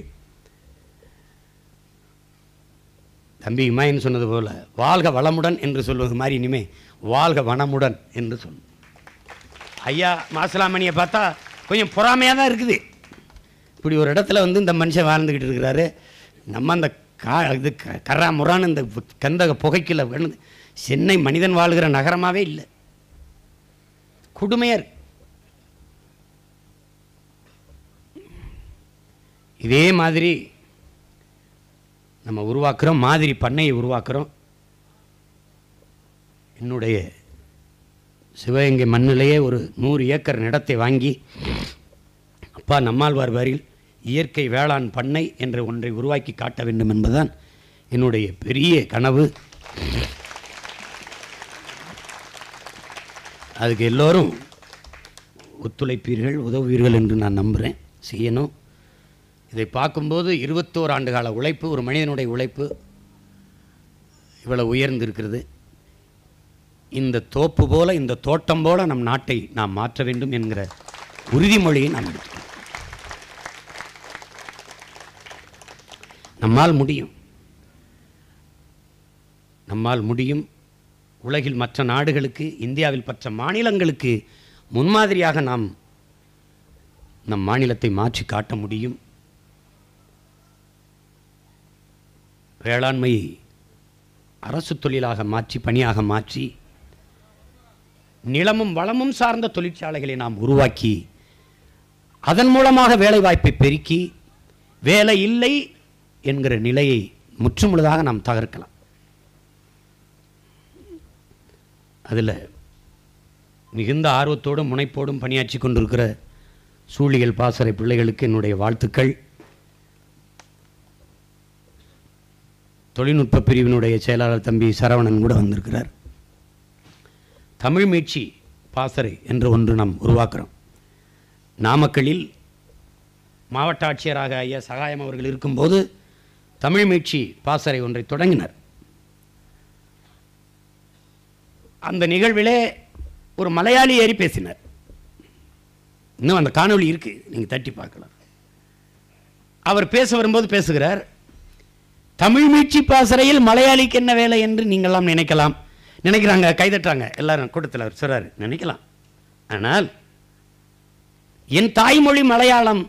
தம்பி இமாயன் சொன்னது போல வாழ்க வளமுடன் என்று சொல்வது மாதிரி இனிமே வாழ்க வனமுடன் என்று சொல்லும். ஐயா மாசிலாமணியை பார்த்தா கொஞ்சம் பொறாமையாக தான் இருக்குது. இப்படி ஒரு இடத்துல இந்த மனுஷன் வாழ்ந்துக்கிட்டு இருக்கிறாரு. நம்ம அந்த இது கர்ரா முறான்னு இந்த கந்தக புகைக்குள்ள விழுந்து சென்னை மனிதன் வாழ்கிற நகரமாகவே இல்லை. கொடுமையாக இருக்கு. இதே மாதிரி நம்ம உருவாக்குறோம், மாதிரி பண்ணையை உருவாக்குறோம். என்னுடைய சிவகங்கை மண்ணிலேயே ஒரு 100 ஏக்கர் நிலத்தை வாங்கி அப்பா நம்மாழ்வார் வரியில் இயற்கை வேளாண் பண்ணை என்ற ஒன்றை உருவாக்கி காட்ட வேண்டும் என்பதுதான் என்னுடைய பெரிய கனவு. அதுக்கு எல்லோரும் ஒத்துழைப்பீர்கள், உதவுவீர்கள் என்று நான் நம்புகிறேன். செய்யணும். இதை பார்க்கும்போது 21 ஆண்டு கால உழைப்பு, ஒரு மனிதனுடைய உழைப்பு இவ்வளவு உயர்ந்திருக்கிறது. இந்த தோப்பு போல, இந்த தோட்டம் போல நம் நாட்டை நாம் மாற்ற வேண்டும் என்கிற உறுதிமொழியை நாம் எடுத்துக்கணும். நம்மால் முடியும், நம்மால் முடியும். உலகில் மற்ற நாடுகளுக்கு, இந்தியாவில் மற்ற மாநிலங்களுக்கு முன்மாதிரியாக நாம் நம் மாநிலத்தை மாற்றி காட்ட முடியும். வேளாண்மை அரசு தொழிலாக மாற்றி, பணியாக மாற்றி, நிலமும் வளமும் சார்ந்த தொழிற்சாலைகளை நாம் உருவாக்கி அதன் மூலமாக வேலை வாய்ப்பை பெருக்கி வேலை இல்லை என்கிற நிலையை முற்றுமுழுதாக நாம் தகர்க்கலாம். அதில் மிகுந்த ஆர்வத்தோடும் முனைப்போடும் பணியாற்றி கொண்டிருக்கிற சூழியல் பாசறை பிள்ளைகளுக்கு என்னுடைய வாழ்த்துக்கள். தொழில்நுட்ப பிரிவினுடைய செயலாளர் தம்பி சரவணன் கூட வந்திருக்கிறார். தமிழ் மீட்சி பாசறை என்று ஒன்று நாம் உருவாக்குறோம். நாமக்கல்லில் மாவட்ட ஆட்சியராக ஐயா சகாயம் அவர்கள் இருக்கும்போது தமிழ் மீட்சி பாசறை ஒன்றை தொடங்கினார். அந்த நிகழ்விலே ஒரு மலையாளி ஏறி பேசினார். இன்னும் அந்த காணொளி இருக்கு, நீங்கள் தட்டி பார்க்கலாம். அவர் பேச வரும்போது பேசுகிறார், தமிழ் மீட்சி பாசறையில் மலையாளிக்கு என்ன வேலை என்று நீங்களாம் நினைக்கலாம். நினைக்கிறாங்க, கைதட்டுறாங்க எல்லாரும் கூட்டத்தில். அவர் சொல்றாரு, நினைக்கலாம். ஆனால் என் தாய்மொழி மலையாளம்,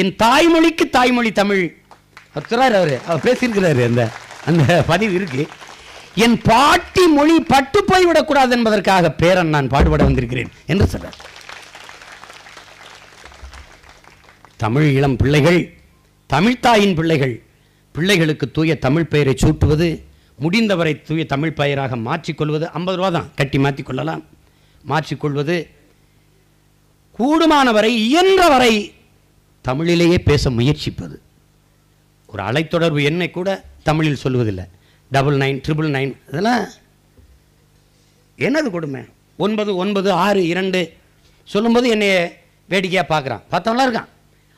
என் தாய்மொழிக்கு தாய்மொழி தமிழ். அவர் பேசியிருக்கிறாரு, அந்த பதிவு இருக்கு. என் பாட்டி மொழி பட்டு போய்விடக்கூடாது என்பதற்காக பேரன் நான் பாடுபட வந்திருக்கிறேன் என்று சொல்றார். தமிழ் இளம் பிள்ளைகள், தமிழ்த்தாயின் பிள்ளைகள், பிள்ளைகளுக்கு தூய தமிழ் பெயரை சூட்டுவது, முடிந்தவரை தூய தமிழ் பெயராக மாற்றிக்கொள்வது. 50 ரூபா தான் கட்டி மாற்றிக்கொள்ளலாம். மாற்றிக்கொள்வது, கூடுமானவரை இயன்றவரை தமிழிலேயே பேச முயற்சிப்பது. ஒரு அலைத்தொடர்பு எண்ணை கூட தமிழில் சொல்லுவதில்லை. 9999 இதெல்லாம் என்னது கொடுமை. 9996 சொல்லும்போது என்னை வேடிக்கையாக பார்க்குறான், பார்த்தவங்களாம் இருக்கான்.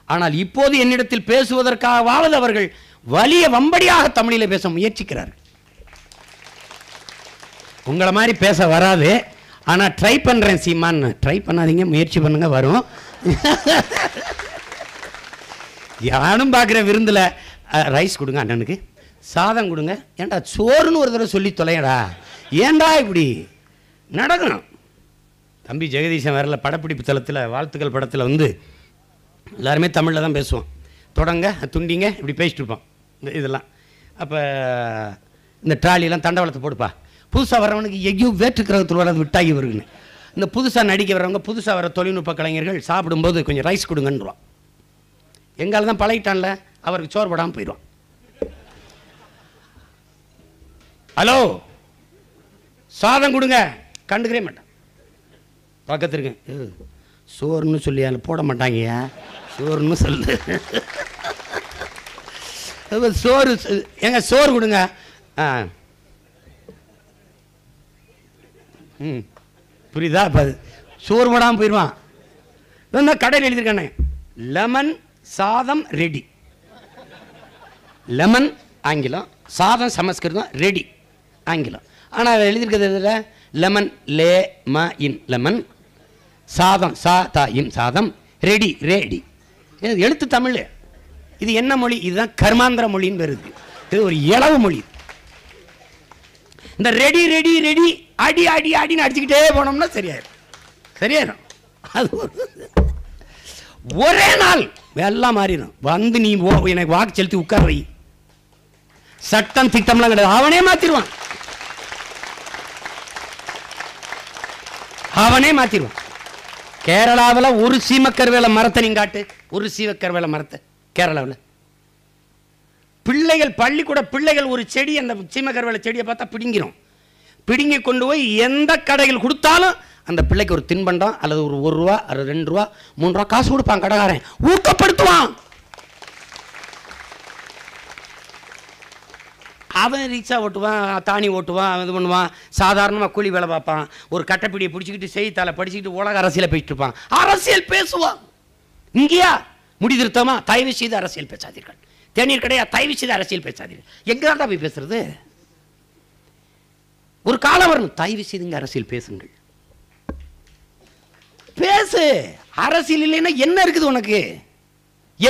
ஆனால் இப்போது என்னிடத்தில் பேசுவதற்காகவாவது அவர்கள் வலிய வம்படியாக தமிழில் பேச முயற்சிக்கிறார்கள். உங்களை மாதிரி பேச வராது, ஆனால் ட்ரை பண்ணுறேன் சீமான்னு. ட்ரை பண்ணாதீங்க, முயற்சி பண்ணுங்க, வரும். யானும் பார்க்குற விருந்தில் ரைஸ் கொடுங்க அண்ணனுக்கு, சாதம் கொடுங்க, ஏன்டா சோறுன்னு ஒரு தடவை சொல்லி தொலையடா, ஏன்டா இப்படி நடக்கணும். தம்பி ஜெகதீசன் வரல படப்பிடிப்பு தளத்தில் வாழ்த்துக்கள் படத்தில் எல்லாருமே தமிழில் தான் பேசுவோம். தொடங்க துண்டிங்க இப்படி பேசிட்டு இருப்போம். இதெல்லாம் அப்போ இந்த ட்ராலியெல்லாம் தண்டவாளத்தை போடுப்பா, புதுசாக வரவனுக்கு எங்கேயும் வேற்று கிரகத்தில் வராது விட்டாகி வருங்கன்னு இந்த புதுசாக நடிக்க வரவங்க, புதுசாக வர தொழில்நுட்ப கலைஞர்கள் சாப்பிடும்போது கொஞ்சம் ரைஸ் கொடுங்கன்றான். எங்கால தான் பழகிட்டான்ல, அவருக்கு சோறு போடாமல் போயிடுவான். ஹலோ சாதம் கொடுங்க, கண்டுக்கவே மாட்டான். பக்கத்து இருக்கேன், சோறுன்னு சொல்லி அதில் போட மாட்டாங்க, சோறுன்னு சொல்லு. சோறு எங்க சோறு கொடுங்க. புரியுதா? இப்போ சோறு போடாமல் போயிடுவான். கடையில் எழுதியிருக்கானே, லெமன் சாதம் ரெடி. லெமன் ஆங்கிலம், சாதம் சமஸ்கிருதம், ரெடி ஆங்கிலம். ஆனால் அதை எழுதியிருக்கிறது லெமன் லே ம இன் லெமன், சாதம் சா தா இன் சாதம், ரெடி ரேடி. எழுத்து தமிழ். இது என்ன மொழி? இதுதான் கர்மாந்திர மொழின்னு வருது. இது ஒரு இளவு மொழி. இந்த ரெடி ரெடி ரெடி அடி அடி அடின்னு அடிச்சுக்கிட்டே போனோம்னா சரியாயிரும், சரியாயிரும். அது ஒரே நாள் எல்லாம் மாறிடும். வந்து நீ எனக்கு வாக்கு செலுத்தி உட்கார வை, சட்டம் திட்டம்லாம் கிடையாது, அவனே மாத்திடுவான், அவனே மாத்திடுவான். கேரளாவில் ஒரு சீமக்கருவேல மரத்தை நீங்க காட்டு, ஒரு சீமக்கருவேல மரத்தை கேரளாவில். பிள்ளைகள் பள்ளிக்கூட பிள்ளைகள் ஒரு செடி, அந்த சீமக்கருவேல செடியை பார்த்தா பிடிங்கிறோம். பிடுங்கி கொண்டு போய் எந்த கடையில் கொடுத்தாலும் அந்த பிள்ளைக்கு ஒரு தின்பண்டம் அல்லது ஒரு ரூபா அல்லது 2 ரூபா 3 ரூபா காசு கொடுப்பான் கடைக்காரன், ஊக்கப்படுத்துவான். அவன் ரிக்ஷா ஓட்டுவான், தானி ஓட்டுவான், இது பண்ணுவான், சாதாரணமாக கூலி வேலை பார்ப்பான். ஒரு கட்டைப்பிடியை பிடிச்சிக்கிட்டு செய்தித்தாளை படிச்சுக்கிட்டு உலக அரசியலை போயிட்டு இருப்பான். அரசியல் பேசுவான். இங்கேயா முடிதிருத்தமா? தயவு செய்து அரசியல் பேசாதீர்கள். தேநீர் கடையா? தயவு செய்து அரசியல் பேசாதீர்கள். எங்கதான் போய் பேசுறது? ஒரு காலம் வரணும், தயவு செய்துங்க அரசியல் பேசுங்கள். பேசு. அரசியல் இல்லைன்னா என்ன இருக்குது உனக்கு?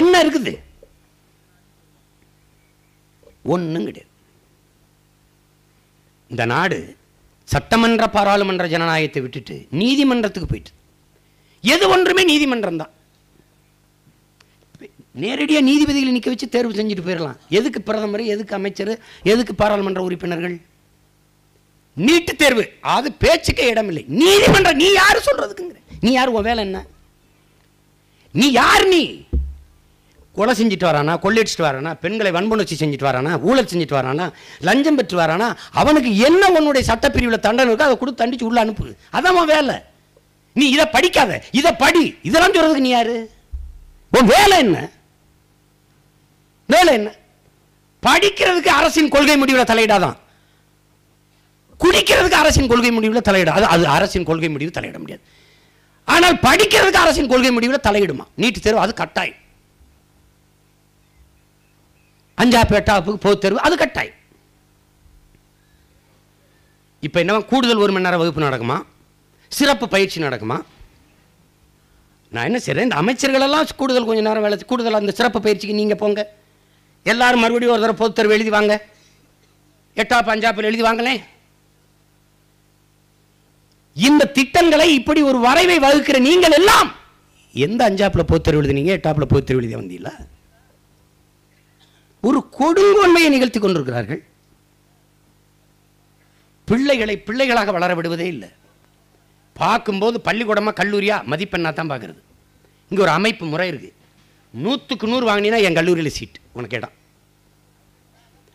என்ன இருக்குது? ஒன்றும் கிடையாது. இந்த நாடு சட்டமன்ற பாராளுமன்ற ஜனநாயகத்தை விட்டுட்டு நீதிமன்றத்துக்கு போயிட்டு, எது ஒன்றுமே நீதிமன்றம் தான். நேரடியாக நீதிபதிகளை நிற்க வச்சு தேர்வு செஞ்சுட்டு போயிடலாம். எதுக்கு பிரதமர், எதுக்கு அமைச்சர், எதுக்கு பாராளுமன்ற உறுப்பினர்கள்? நீட்டு தேர்வு அது பேச்சுக்கே இடமில்லை. நீதிமன்றம் நீ யாரு சொல்றதுக்குங்கிற? நீ யார்? உன் வேலை என்ன? நீ யார்? நீ கொலை செஞ்சுட்டு வரானா, கொள்ளையடிச்சிட்டு வரானா, பெண்களை வன்புணர்ச்சி செஞ்சுட்டு வரானா, ஊழல் செஞ்சுட்டு வரானா, லஞ்சம் பெற்று வரானா, அவனுக்கு என்ன உன்னுடைய சட்டப்பிரிவில் தண்டனை இருக்கோ அதை கொடுத்து தண்டிச்சு உள்ள அனுப்பு. அதான் உன் வேலை. நீ இதை படிக்காத, இதை படி, இதெல்லாம் சொல்றதுக்கு நீ யாரு? உன் வேலை என்ன? வேலை என்ன? படிக்கிறதுக்கு அரசின் கொள்கை முடிவில் தலையிடாதான், குடிக்கிறதுக்கு அரசின் கொள்கை முடிவில் தலையிட. அது அரசின் கொள்கை முடிவு தலையிட முடியாது. ஆனால் படிக்கிறதுக்கு அரசின் கொள்கை முடிவில் தலையிடுமா? நீட்டு தேர்வு அது கட்டாயம். 5ஆம் 8ஆம் பொதுத் தேர்வு அது கட்டாயம். இப்ப என்ன கூடுதல் 1 மணி நேரம் வகுப்பு நடக்குமா? சிறப்பு பயிற்சி நடக்குமா? நான் என்ன செய்றேன், இந்த அமைச்சர்கள் எல்லாம் கூடுதல் கொஞ்ச நேரம் வேலை, கூடுதல் அந்த சிறப்பு பயிற்சிக்கு நீங்க போங்க, எல்லாரும் மறுபடியும் ஒரு தடவை பொதுத் தேர்வு எழுதி வாங்க, 8ஆம் 5ஆம் எழுதி வாங்களேன். இந்த திட்டங்களை இப்படி ஒரு வரைவை வகுக்கிற நீங்கள் எல்லாம் எந்த 5ஆம் பொதுத் தேர்வு எழுதினீங்க, 8ஆம் பொதுத் தேர்வு எழுதி வந்தீங்களா? ஒரு கொடுங்கோன்மையை நிகழ்த்தி கொண்டிருக்கிறார்கள். பிள்ளைகளை பிள்ளைகளாக வளர விடுவதே இல்லை. பார்க்கும்போது பள்ளிக்கூடமா கல்லூரியா மதிப்பெண்ணா தான் பார்க்கறது. இங்கே ஒரு அமைப்பு முறை இருக்கு. 100க்கு 100 வாங்கினீங்கன்னா என் கல்லூரியில் சீட் உனக்கு இடம்.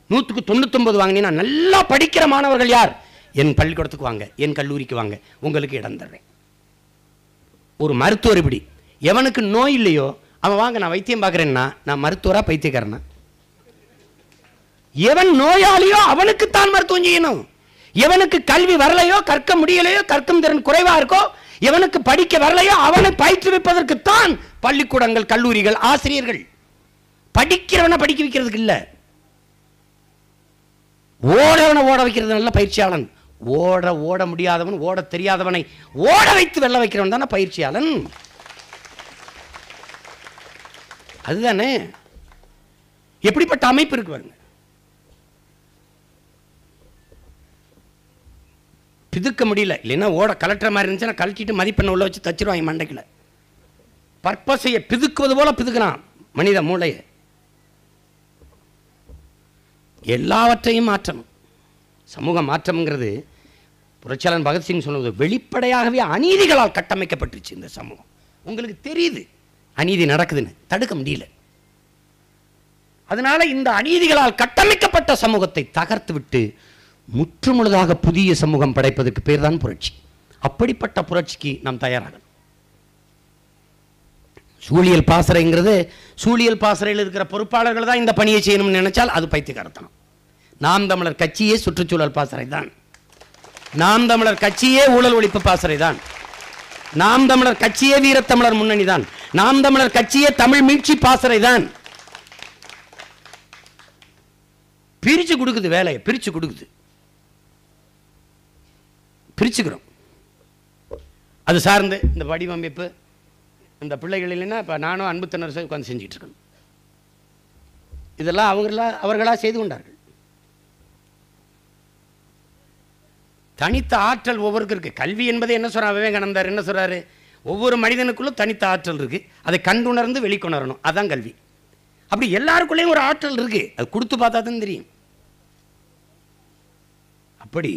100க்கு 99 வாங்கினீங்கன்னா நல்லா படிக்கிற மாணவர்கள் யார்? என் பள்ளிக்கூடத்துக்கு வாங்க, என் கல்லூரிக்கு வாங்க, உங்களுக்கு இடம் தர்றேன். ஒரு மருத்துவர் இப்படி, எவனுக்கு நோய் இல்லையோ அவன் வாங்க நான் வைத்தியம் பார்க்குறேன்னா நான் மருத்துவரா பைத்தியக்காரனா? எவன் நோயாளியோ அவனுக்குத்தான் மருத்துவம் செய்யணும். எவனுக்கு கல்வி வரலையோ, கற்க முடியலையோ, கற்கும் திறன் குறைவா இருக்கோ, எவனுக்கு படிக்க வரலையோ அவனை பயிற்றுவிப்பதற்குத்தான் பள்ளிக்கூடங்கள், கல்லூரிகள், ஆசிரியர்கள். படிக்கிறவனை படிக்க வைக்கிறதுக்கு இல்ல. ஓடவனை ஓட வைக்கிறது நல்ல பயிற்சியாளன். ஓட முடியாதவன், ஓட தெரியாதவனை ஓட வைத்து வெல்ல வைக்கிறவன் தானே பயிற்சியாளன். அதுதானே. எப்படிப்பட்ட அமைப்பு இருக்கு பாருங்க. பிதுக்க முடியல. இல்லைன்னா ஓட கலெக்டர் மாதிரி இருந்துச்சுன்னா கழட்டிட்டு மதிப்பெண்ணை உள்ள வச்சு தச்சிருவாங்க மண்டைக்குள்ள. பர்பஸையை பிதுக்குவது போல பிதுக்கிறான் மனித மூளையை. எல்லாவற்றையும் மாற்றணும். சமூக மாற்றம்ங்கிறது புரட்சியாளர் பகத்சிங் சொன்னது வெளிப்படையாகவே அநீதிகளால் கட்டமைக்கப்பட்டுருச்சு இந்த சமூகம். உங்களுக்கு தெரியுது அநீதி நடக்குதுன்னு, தடுக்க முடியல. அதனால இந்த அநீதிகளால் கட்டமைக்கப்பட்ட சமூகத்தை தகர்த்து விட்டு முற்றுமுழுதாக புதிய சமூகம் படைப்பதற்கு பேர் தான் புரட்சி. அப்படிப்பட்ட புரட்சிக்கு நாம் தயாராகணும். சூழியல் பாசறைங்கிறது, சூழியல் பாசறையில் இருக்கிற பொறுப்பாளர்கள் தான் இந்த பணியை செய்யணும்னு நினைச்சால் அது பைத்தியக்காரத்தனம். நாம் தமிழர் கட்சியே சுற்றுச்சூழல் பாசறை தான். நாம் தமிழர் கட்சியே ஊழல் ஒழிப்பு பாசறை தான். நாம் தமிழர் கட்சியே வீரத்தமிழர் முன்னணி தான். நாம் தமிழர் கட்சியே தமிழ் மீட்சி பாசறை தான். பிரிச்சு கொடுக்குது, வேலையை பிரிச்சு கொடுக்குது, பிரிச்சுக்கிறோம். அது சார்ந்து இந்த வடிவமைப்பு, இந்த பிள்ளைகள் இல்லைன்னா இப்போ நானும் அன்பு திணறசை உட்காந்து செஞ்சுட்டு இருக்கணும். இதெல்லாம் அவர்களா செய்து கொண்டார்கள். தனித்த ஆற்றல் ஒவ்வொருக்கு இருக்கு. கல்வி என்பது என்ன சொல்றார் விவேகானந்தர், என்ன சொல்றாரு, ஒவ்வொரு மனிதனுக்குள்ளும் தனித்த ஆற்றல் இருக்கு, அதை கண்டுணர்ந்து வெளிக்கொணரணும், அதான் கல்வி. அப்படி எல்லாருக்குள்ளேயும் ஒரு ஆற்றல் இருக்கு, அது கொடுத்து பார்த்தா தான் தெரியும். அப்படி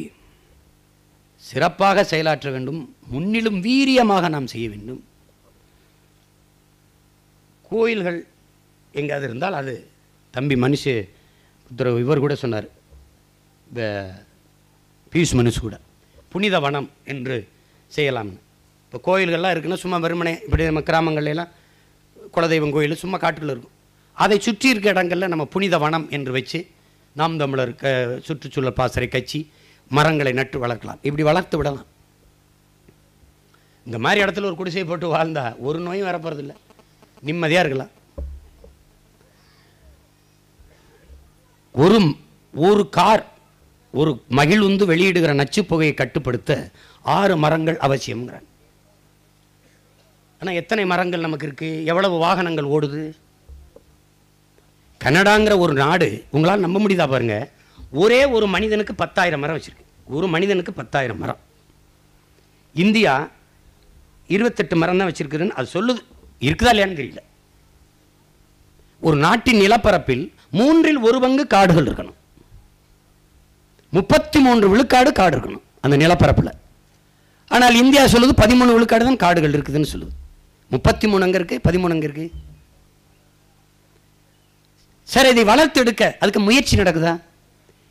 சிறப்பாக செயலாற்ற வேண்டும், முன்னிலும் வீரியமாக நாம் செய்ய வேண்டும். கோயில்கள் எங்காவது இருந்தால் அது தம்பி மனுஷ இவர் கூட சொன்னார், பியூஷ் மனுஷ் கூட, புனித வனம் என்று செய்யலாம்னு. இப்போ கோயில்கள்லாம் இருக்குன்னா சும்மா வெறுமனே இப்படி நம்ம கிராமங்கள்லாம் குலதெய்வம் கோயில் சும்மா காட்டுக்குள்ள இருக்கும், அதை சுற்றி இருக்க இடங்களில் நம்ம புனித வனம் என்று வச்சு நாம் தமிழர் சுற்றுச்சூழல் பாசறை கட்சி மரங்களை நட்டு வளர்க்கலாம். இப்படி வளர்த்து விடலாம். இந்த மாதிரி இடத்துல ஒரு குடிசையை போட்டு வாழ்ந்தா ஒரு நோயும் வரப்போறதில்லை, நிம்மதியாக இருக்கலாம். ஒரு கார் ஒரு மகிழ்வுந்து வெளியிடுகிற நச்சு புகையை கட்டுப்படுத்த 6 மரங்கள் அவசியம்ங்கிறாங்க. ஆனால் எத்தனை மரங்கள் நமக்கு இருக்கு, எவ்வளவு வாகனங்கள் ஓடுது. கனடாங்கிற ஒரு நாடு, உங்களால் நம்ப முடியுதா பாருங்க, ஒரே ஒரு மனிதனுக்கு 10,000 மரம் வச்சிருக்கு. ஒரு மனிதனுக்கு 10,000 மரம். இந்தியா 28 மரம் தான் வச்சிருக்குன்னு அது சொல்லுது, இருக்குதா இல்லையான்னு தெரியல. ஒரு நாட்டின் நிலப்பரப்பில் 3 1 பங்கு காடுகள் இருக்கணும், 33 விழுக்காடு காடு இருக்கணும் அந்த நிலப்பரப்பில். ஆனால் இந்தியா சொல்லுது 13 விழுக்காடு தான் காடுகள் இருக்குதுன்னு சொல்லுது. 33 அங்கே இருக்கு, 13 அங்கே இருக்கு. சரி, இதை வளர்த்து எடுக்க அதுக்கு முயற்சி நடக்குதா?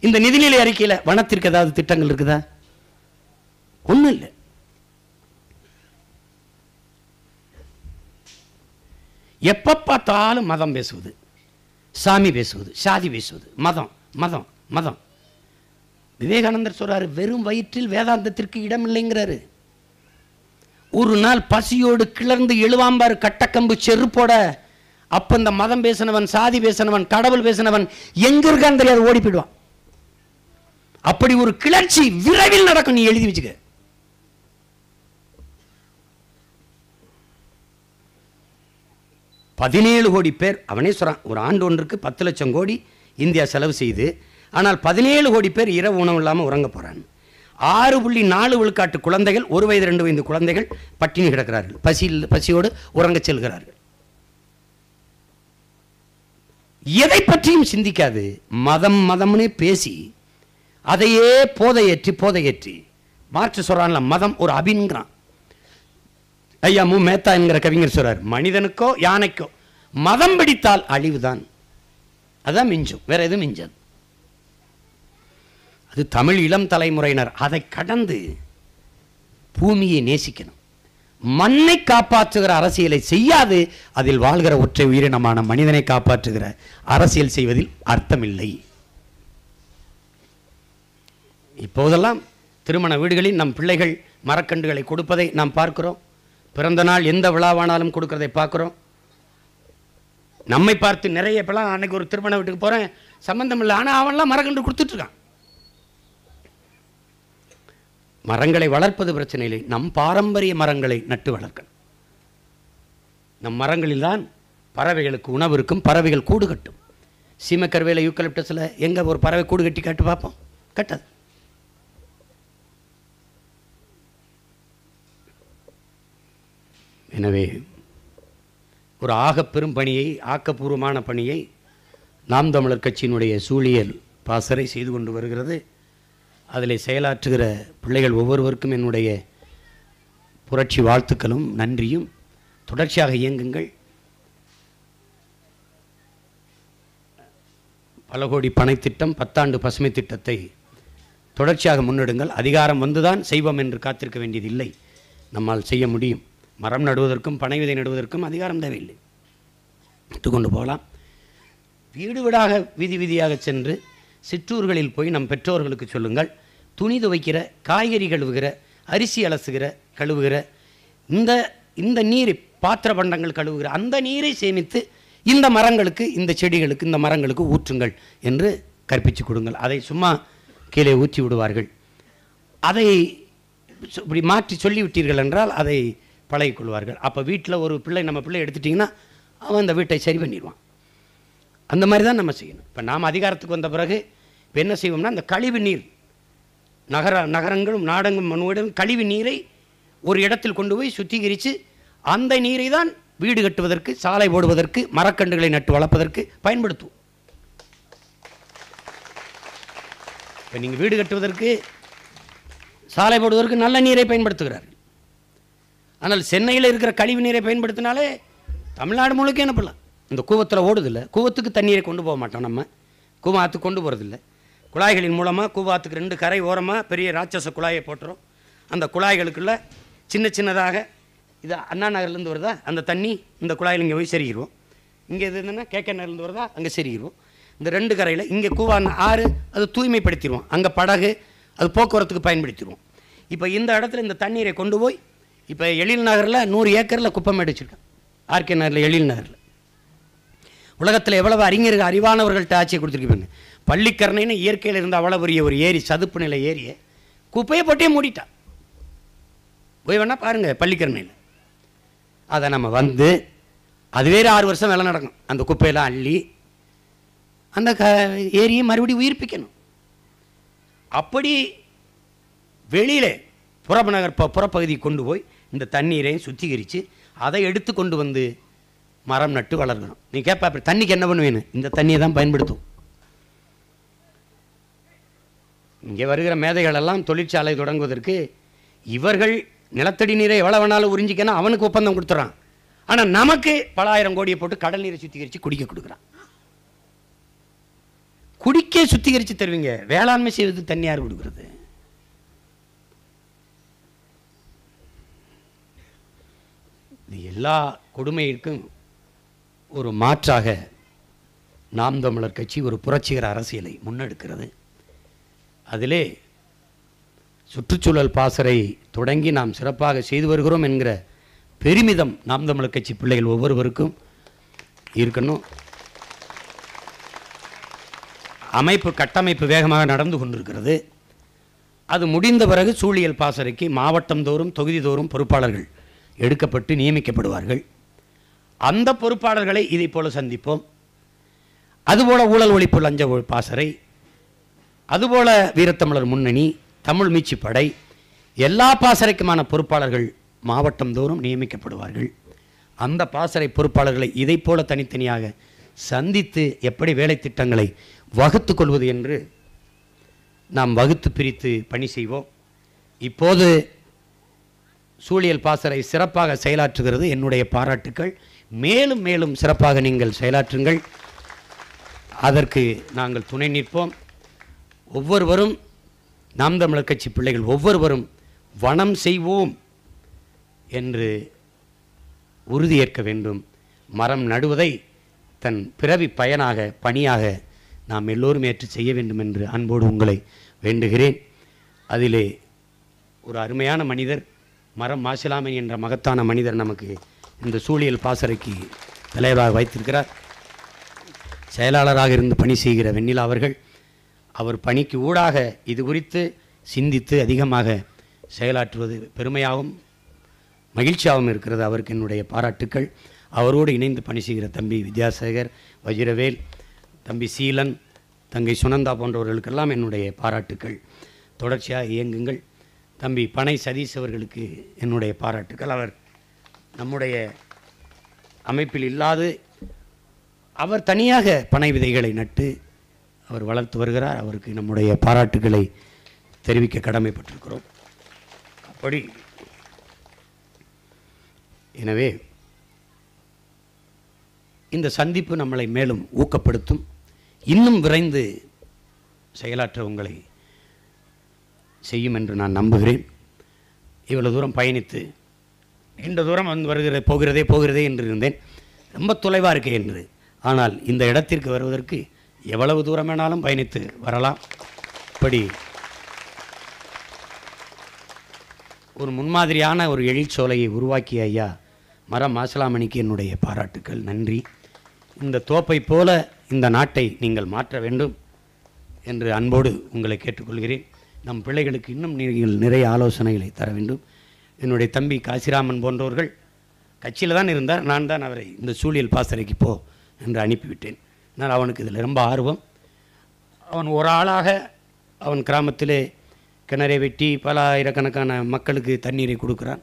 இந்த நிதிநிலை அறிக்கையில் வனத்திற்கு ஏதாவது திட்டங்கள் இருக்குதா? ஒன்றும் இல்லை. எப்ப பார்த்தாலும் மதம் பேசுவது, சாமி பேசுவது, சாதி பேசுவது, மதம் மதம் மதம். விவேகானந்தர் சொல்றாரு, வெறும் வயிற்றில் வேதாந்தத்திற்கு இடம் இல்லைங்கிறாரு. ஒரு நாள் பசியோடு கிளர்ந்து எழுவாம்பாரு கட்டக்கம்பு செருப்போட, அப்ப இந்த மதம் பேசினவன், சாதி பேசினவன், கடவுள் பேசினவன் எங்க இருக்கான்னு தெரியாது, ஓடி போயிடுவான். அப்படி ஒரு கிளர்ச்சி விரைவில் நடக்கும், நீ எழுதி வச்சுக்க. பதினேழு கோடி பேர், அவனே சொல்றான், ஒரு ஆண்டு ஒன்றுக்கு 10 லட்சம் கோடி இந்தியா செலவு செய்து, ஆனால் 17 கோடி பேர் இரவு உணவு இல்லாமல் உறங்க போறாங்க. 6.4 விழுக்காட்டு குழந்தைகள், 1 வயது 2 வயது குழந்தைகள் பட்டினி கிடக்கிறார்கள், பசியோடு உறங்க செல்கிறார்கள். எதை பற்றியும் சிந்திக்காது, மதம் மதம்னே பேசி அதையே போதையேற்றி மார்க்ஸ் சொல்றான்ல, மதம் ஒரு அபின்கிறான். ஐயா மு மேத்தா என்கிற கவிஞர் சொல்றார், மனிதனுக்கோ யானைக்கோ மதம் பிடித்தால் அழிவுதான், அதான் மிஞ்சும், வேற எதுவும் மிஞ்சாது. அது தமிழ் இளம் தலைமுறையினர் அதை கடந்து பூமியை நேசிக்கணும். மண்ணை காப்பாற்றுகிற அரசியலை செய்யாது, அதில் வாழ்கிற ஒற்றை உயிரினமான மனிதனை காப்பாற்றுகிற அரசியல் செய்வதில் அர்த்தமில்லை. இப்போதெல்லாம் திருமண வீடுகளில் நம் பிள்ளைகள் மரக்கன்றுகளை கொடுப்பதை நாம் பார்க்கிறோம். பிறந்த நாள் எந்த விழாவானாலும் கொடுக்கறதை பார்க்கிறோம். நம்மை பார்த்து நிறைய இப்பெல்லாம், அன்னைக்கு ஒரு திருமண வீட்டுக்கு போறேன், சம்பந்தம் இல்லை, ஆனால் அவன்லாம் மரக்கன்று கொடுத்துட்டு இருக்கான். மரங்களை வளர்ப்பது பிரச்சனை இல்லை, நம் பாரம்பரிய மரங்களை நட்டு வளர்க்கணும். நம் மரங்களில் தான் பறவைகளுக்கு உணவு இருக்கும், பறவைகள் கூடு கட்டும். சீமக்கருவேல யூக்கலிப்டஸில் எங்கே ஒரு பறவை கூடு கட்டி காட்டு பார்ப்போம்? கட்டாது. எனவே ஒரு ஆகப்பெரும் பணியை, ஆக்கப்பூர்வமான பணியை நாம் தமிழர் கட்சியினுடைய சூழியல் பாசறை செய்து கொண்டு வருகிறது. அதில் செயலாற்றுகிற பிள்ளைகள் ஒவ்வொருவருக்கும் என்னுடைய புரட்சி வாழ்த்துக்களும் நன்றியும். தொடர்ச்சியாக இயங்குங்கள். பல கோடி பனைத்திட்டம், 10 ஆண்டு பசுமை திட்டத்தை தொடர்ச்சியாக முன்னெடுங்கள். அதிகாரம் வந்துதான் செய்வோம் என்று காத்திருக்க வேண்டியதில்லை. நம்மால் செய்ய முடியும். மரம் நடுவதற்கும் பனை விதை நடுவதற்கும் அதிகாரம் தேவையில்லை. கொண்டு போகலாம். வீடு வீடாக வீதி வீதியாக சென்று சிற்றூர்களில் போய் நம் பெற்றோர்களுக்கு சொல்லுங்கள், துணி துவைக்கிற, காய்கறி கழுவுகிற, அரிசி அலசுகிற, கழுவுகிற இந்த நீரை, பாத்திர பண்டங்கள் கழுவுகிற அந்த நீரை சேமித்து இந்த மரங்களுக்கு, இந்த செடிகளுக்கு, இந்த மரங்களுக்கு ஊற்றுங்கள் என்று கற்பித்து கொடுங்கள். அதை சும்மா கீழே ஊற்றி விடுவார்கள். அதை இப்படி மாற்றி சொல்லிவிட்டீர்கள் என்றால் அதை பழகிக்கொள்வார்கள். அப்போ வீட்டில் ஒரு பிள்ளை, நம்ம பிள்ளை எடுத்துட்டிங்கன்னா அவன் அந்த வீட்டை சரி பண்ணிடுவான். அந்த மாதிரி தான் நம்ம செய்யணும். இப்போ நாம் அதிகாரத்துக்கு வந்த பிறகு இப்போ என்ன செய்வோம்னா, அந்த கழிவு நீர், நகரங்களும் நாடகம் மனுவிடம் கழிவு நீரை ஒரு இடத்தில் கொண்டு போய் சுத்திகரித்து அந்த நீரை தான் வீடு கட்டுவதற்கு, சாலை போடுவதற்கு, மரக்கன்றுகளை நட்டு வளர்ப்பதற்கு பயன்படுத்துவோம். இப்போ நீங்கள் வீடு கட்டுவதற்கு, சாலை போடுவதற்கு நல்ல நீரை பயன்படுத்துகிறார்கள். ஆனால் சென்னையில் இருக்கிற கழிவு நீரை பயன்படுத்தினாலே தமிழ்நாடு முழுக்க என்ன பண்ணலாம். இந்த கூவத்தில் ஓடுதில்லை, கூவத்துக்கு தண்ணீரை கொண்டு போக மாட்டோம். நம்ம கூவாத்துக்கு கொண்டு போகிறதில்லை. குழாய்களின் மூலமாக கூவாத்துக்கு 2 கரை ஓரமாக பெரிய ராட்சச குழாயை போட்டுரும். அந்த குழாய்களுக்குள்ள சின்ன சின்னதாக, இது அண்ணா நகர்லேருந்து வருதா அந்த தண்ணி இந்த குழாயில் இங்கே போய் செருகிடுவோம். இங்கே இது என்னென்னா கேகே நகர்லேருந்து வருதா அங்கே செருகிடுவோம். இந்த 2 கரையில் இங்கே கூவா ஆறு அது தூய்மைப்படுத்திடுவோம். அங்கே படகு அது போக்குவரத்துக்கு பயன்படுத்திடுவோம். இப்போ இந்த இடத்துல இந்த தண்ணீரை கொண்டு போய், இப்போ எழில் நகரில் 100 ஏக்கரில் குப்பை மேடு வச்சுருக்கேன். ஆர்கே நகரில், எழில் நகரில். உலகத்தில் எவ்வளவு அறிஞர்கள், அறிவானவர்கள்ட்ட ஆட்சியை கொடுத்துருக்கீங்க. பள்ளிக்கரணைன்னு இயற்கையில் இருந்த அவ்வளோ பெரிய ஒரு ஏரி, சதுப்பு நிலை ஏரியை குப்பையை போட்டே மூடிட்டா. போய் வேணா பாருங்கள் பள்ளிக்கரணையில். அதை நம்ம வந்து அது வேறு 6 வருஷம் வேலை நடக்கும். அந்த குப்பையெல்லாம் அள்ளி அந்த ஏரியை மறுபடியும் உயிர்ப்பிக்கணும். அப்படி வெளியில் புறப்பகுதி கொண்டு போய் இந்த தண்ணீரை சுத்திகரித்து அதை எடுத்து கொண்டு வந்து மரம் நட்டு வளர்க்கணும். நீ கேட்பா, அப்படி தண்ணிக்கு என்ன பண்ணுவேன்னு? இந்த தண்ணியை தான் பயன்படுத்தும். இங்கே வருகிற மேதைகள் எல்லாம் தொழிற்சாலை தொடங்குவதற்கு இவர்கள் நிலத்தடி நீரை எவ்வளோ வேணாலும் உறிஞ்சிக்கணும் அவனுக்கு ஒப்பந்தம் கொடுத்துறான். ஆனால் நமக்கு பல ஆயிரம் கோடியை போட்டு கடல் நீரை சுத்திகரித்து குடிக்க கொடுக்குறான். குடிக்க சுத்திகரித்து தருவீங்க, வேளாண்மை செய்வதற்கு தண்ணி யார் கொடுக்குறது? இது எல்லா கொடுமைக்கும் ஒரு மாற்றாக நாம் தமிழர் கட்சி ஒரு புரட்சிகர அரசியலை முன்னெடுக்கிறது. அதிலே சுற்றுச்சூழல் பாசறை தொடங்கி நாம் சிறப்பாக செய்து வருகிறோம் என்கிற பெருமிதம் நாம் தமிழர் கட்சி பிள்ளைகள் ஒவ்வொருவருக்கும் இருக்கணும். கட்டமைப்பு வேகமாக நடந்து கொண்டிருக்கிறது. அது முடிந்த பிறகு சூழியல் பாசறைக்கு மாவட்டம் தோறும், தொகுதி தோறும் பொறுப்பாளர்கள் எடுக்கப்பட்டு நியமிக்கப்படுவார்கள். அந்த பொறுப்பாளர்களை இதை போல சந்திப்போம். அதுபோல ஊழல் ஒழிப்பு லஞ்ச பாசறை, அதுபோல வீரத்தமிழர் முன்னணி, தமிழ் மீட்சி படை, எல்லா பாசறைக்குமான பொறுப்பாளர்கள் மாவட்டம் தோறும் நியமிக்கப்படுவார்கள். அந்த பாசறை பொறுப்பாளர்களை இதை போல தனித்தனியாக சந்தித்து எப்படி வேலை திட்டங்களை வகுத்து கொள்வது என்று நாம் வகுத்து பிரித்து பணி செய்வோம். இப்போது சூழியல் பாசறை சிறப்பாக செயலாற்றுகிறது. என்னுடைய பாராட்டுக்கள். மேலும் மேலும் சிறப்பாக நீங்கள் செயலாற்றுங்கள். அதற்கு நாங்கள் துணை நிற்போம். ஒவ்வொருவரும், நாம் தமிழர் கட்சி பிள்ளைகள் ஒவ்வொருவரும் வனம் செய்வோம் என்று உறுதியேற்க வேண்டும். மரம் நடுவதை தன் பிறவி பயனாக, பணியாக நாம் எல்லோரும் ஏற்று செய்ய வேண்டும் என்று அன்போடு உங்களை வேண்டுகிறேன். அதிலே ஒரு அருமையான மனிதர், மரம் மாசிலாமணி என்ற மகத்தான மனிதர் நமக்கு இந்த சூழியல் பாசறைக்கு தலைவராக வைத்திருக்கிறார். செயலாளராக இருந்து பணி செய்கிற வெண்ணிலா அவர்கள், அவர் பணிக்கு ஊடாக இது குறித்து சிந்தித்து அதிகமாக செயலாற்றுவது பெருமையாகவும் மகிழ்ச்சியாகவும் இருக்கிறது. அவருக்கு என்னுடைய பாராட்டுக்கள். அவரோடு இணைந்து பணி செய்கிற தம்பி வித்யாசாகர், வஜிரவேல், தம்பி சீலன், தங்கை சுனந்தா போன்றவர்களுக்கெல்லாம் என்னுடைய பாராட்டுக்கள். தொடர்ச்சியாக இயங்குங்கள். தம்பி பனை சதீஷ் அவர்களுக்கு என்னுடைய பாராட்டுக்கள். அவர் நம்முடைய அமைப்பில் இல்லாது அவர் தனியாக பனை விதைகளை நட்டு அவர் வளர்த்து வருகிறார். அவருக்கு நம்முடைய பாராட்டுக்களை தெரிவிக்க கடமைப்பட்டிருக்கிறோம். அப்படி எனவே இந்த சந்திப்பு நம்மளை மேலும் ஊக்கப்படுத்தும், இன்னும் விரைந்து செயலாற்ற உங்களை செய்யும் என்று நான் நம்புகிறேன். இவ்வளவு தூரம் பயணித்து நீண்ட தூரம் வந்து போகிறதே என்று இருந்தேன். ரொம்ப தொலைவாக இருக்கே என்று. ஆனால் இந்த இடத்திற்கு வருவதற்கு எவ்வளவு தூரம் வேணாலும் பயணித்து வரலாம். இப்படி ஒரு முன்மாதிரியான ஒரு எழிற்சோலையை உருவாக்கிய ஐயா மரம் மாசிலாமணிக்கு என்னுடைய பாராட்டுக்கள், நன்றி. இந்த தோப்பை போல இந்த நாட்டை நீங்கள் மாற்ற வேண்டும் என்று அன்போடு உங்களை கேட்டுக்கொள்கிறேன். நம் பிள்ளைகளுக்கு இன்னும் நீங்கள் நிறைய ஆலோசனைகளை தர வேண்டும். என்னுடைய தம்பி காசிராமன் போன்றவர்கள் கட்சியில் தான் இருந்தார். நான் தான் அவரை இந்த சூழியல் பாசறைக்கு போ என்று அனுப்பிவிட்டேன். ஆனால் அவனுக்கு இதில் ரொம்ப ஆர்வம். அவன் ஒரு ஆளாக அவன் கிராமத்திலே கிணறை வெட்டி பல ஆயிரக்கணக்கான மக்களுக்கு தண்ணீரை கொடுக்குறான்.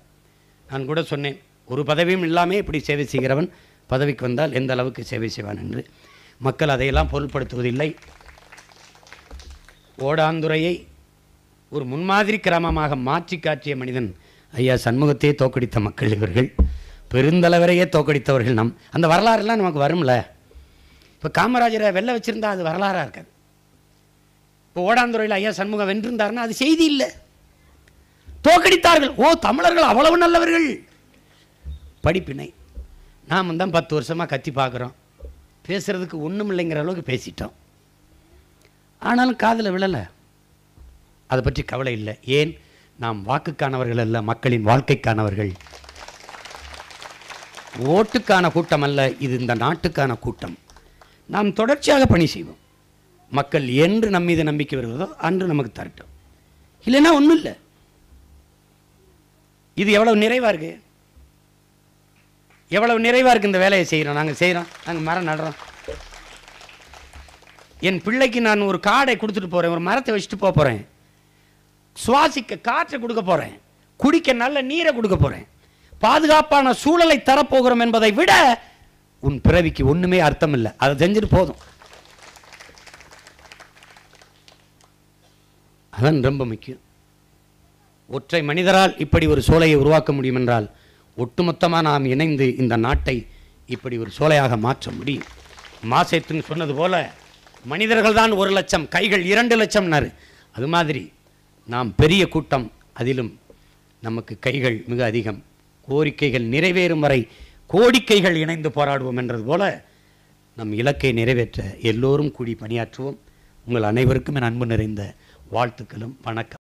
நான் கூட சொன்னேன், ஒரு பதவியும் இல்லாமல் இப்படி சேவை செய்கிறவன் பதவிக்கு வந்தால் எந்த அளவுக்கு சேவை செய்வான் என்று. மக்கள் அதையெல்லாம் பொருட்படுத்துவதில்லை. ஓடாந்துறையை ஒரு முன்மாதிரி கிராமமாக மாற்றி காட்டிய மனிதன் ஐயா சண்முகத்தையே தோக்கடித்த மக்கள் இவர்கள். பெருந்தலைவரையே தோக்கடித்தவர்கள் நம். அந்த வரலாறுலாம் நமக்கு வரும்ல. இப்போ காமராஜரை வெல்ல வச்சுருந்தா அது வரலாறாக இருக்காது. இப்போ ஓடாந்துறையில் ஐயா சண்முகம் வென்றிருந்தாருன்னா அது செய்தி இல்லை. தோக்கடித்தார்கள். ஓ, தமிழர்கள் அவ்வளவு நல்லவர்கள். படிப்பினை நாம் தான் 10 வருஷமாக கத்தி பார்க்குறோம். பேசுகிறதுக்கு ஒன்றும் இல்லைங்கிற அளவுக்கு பேசிட்டோம். ஆனாலும் காதில் விழலை. அதை பற்றி கவலை இல்லை. ஏன்? நாம் வாக்குக்கானவர்கள் அல்ல, மக்களின் வாழ்க்கைக்கானவர்கள். ஓட்டுக்கான கூட்டம் அல்ல, இது இந்த நாட்டுக்கான கூட்டம். நாம் தொடர்ச்சியாக பணி செய்வோம். மக்கள் என்று நம் மீது நம்பிக்கை வருவதோ அன்று நமக்கு தரட்டும். இல்லைன்னா ஒன்றும் இல்லை. இது எவ்வளவு நிறைவாக இருக்கு, எவ்வளவு நிறைவாக இருக்குது. இந்த வேலையை செய்கிறோம், நாங்கள் மரம் நடுறோம். என் பிள்ளைக்கு நான் ஒரு காடை கொடுத்துட்டு போகிறேன், ஒரு மரத்தை வச்சுட்டு போகிறேன். சுவாசிக்க காற்றை கொடுக்க போகிறேன், குடிக்க நல்ல நீரை கொடுக்க போகிறேன், பாதுகாப்பான சூழலை தரப்போகிறோம் என்பதை விட உன் பிறவிக்கு ஒன்றுமே அர்த்தம் இல்லை. அதை செஞ்சுட்டு போதும். அதான் ரொம்ப முக்கியம். ஒற்றை மனிதரால் இப்படி ஒரு சோலையை உருவாக்க முடியும் என்றால் ஒட்டுமொத்தமாக நாம் இணைந்து இந்த நாட்டை இப்படி ஒரு சோலையாக மாற்ற முடியும். மாசேத்துன்னு சொன்னது போல மனிதர்கள் தான் 1 லட்சம், கைகள் 2 லட்சம்னாரு. அது மாதிரி நாம் பெரிய கூட்டம், அதிலும் நமக்கு கைகள் மிக அதிகம். கோரிக்கைகள் நிறைவேறும் வரை கோடிக்கைகள் இணைந்து போராடுவோம் என்றது போல நம் இலக்கை நிறைவேற்ற எல்லோரும் கூடி பணியாற்றுவோம். உங்கள் அனைவருக்கும் என் அன்பு நிறைந்த வாழ்த்துக்களும் வணக்கம்.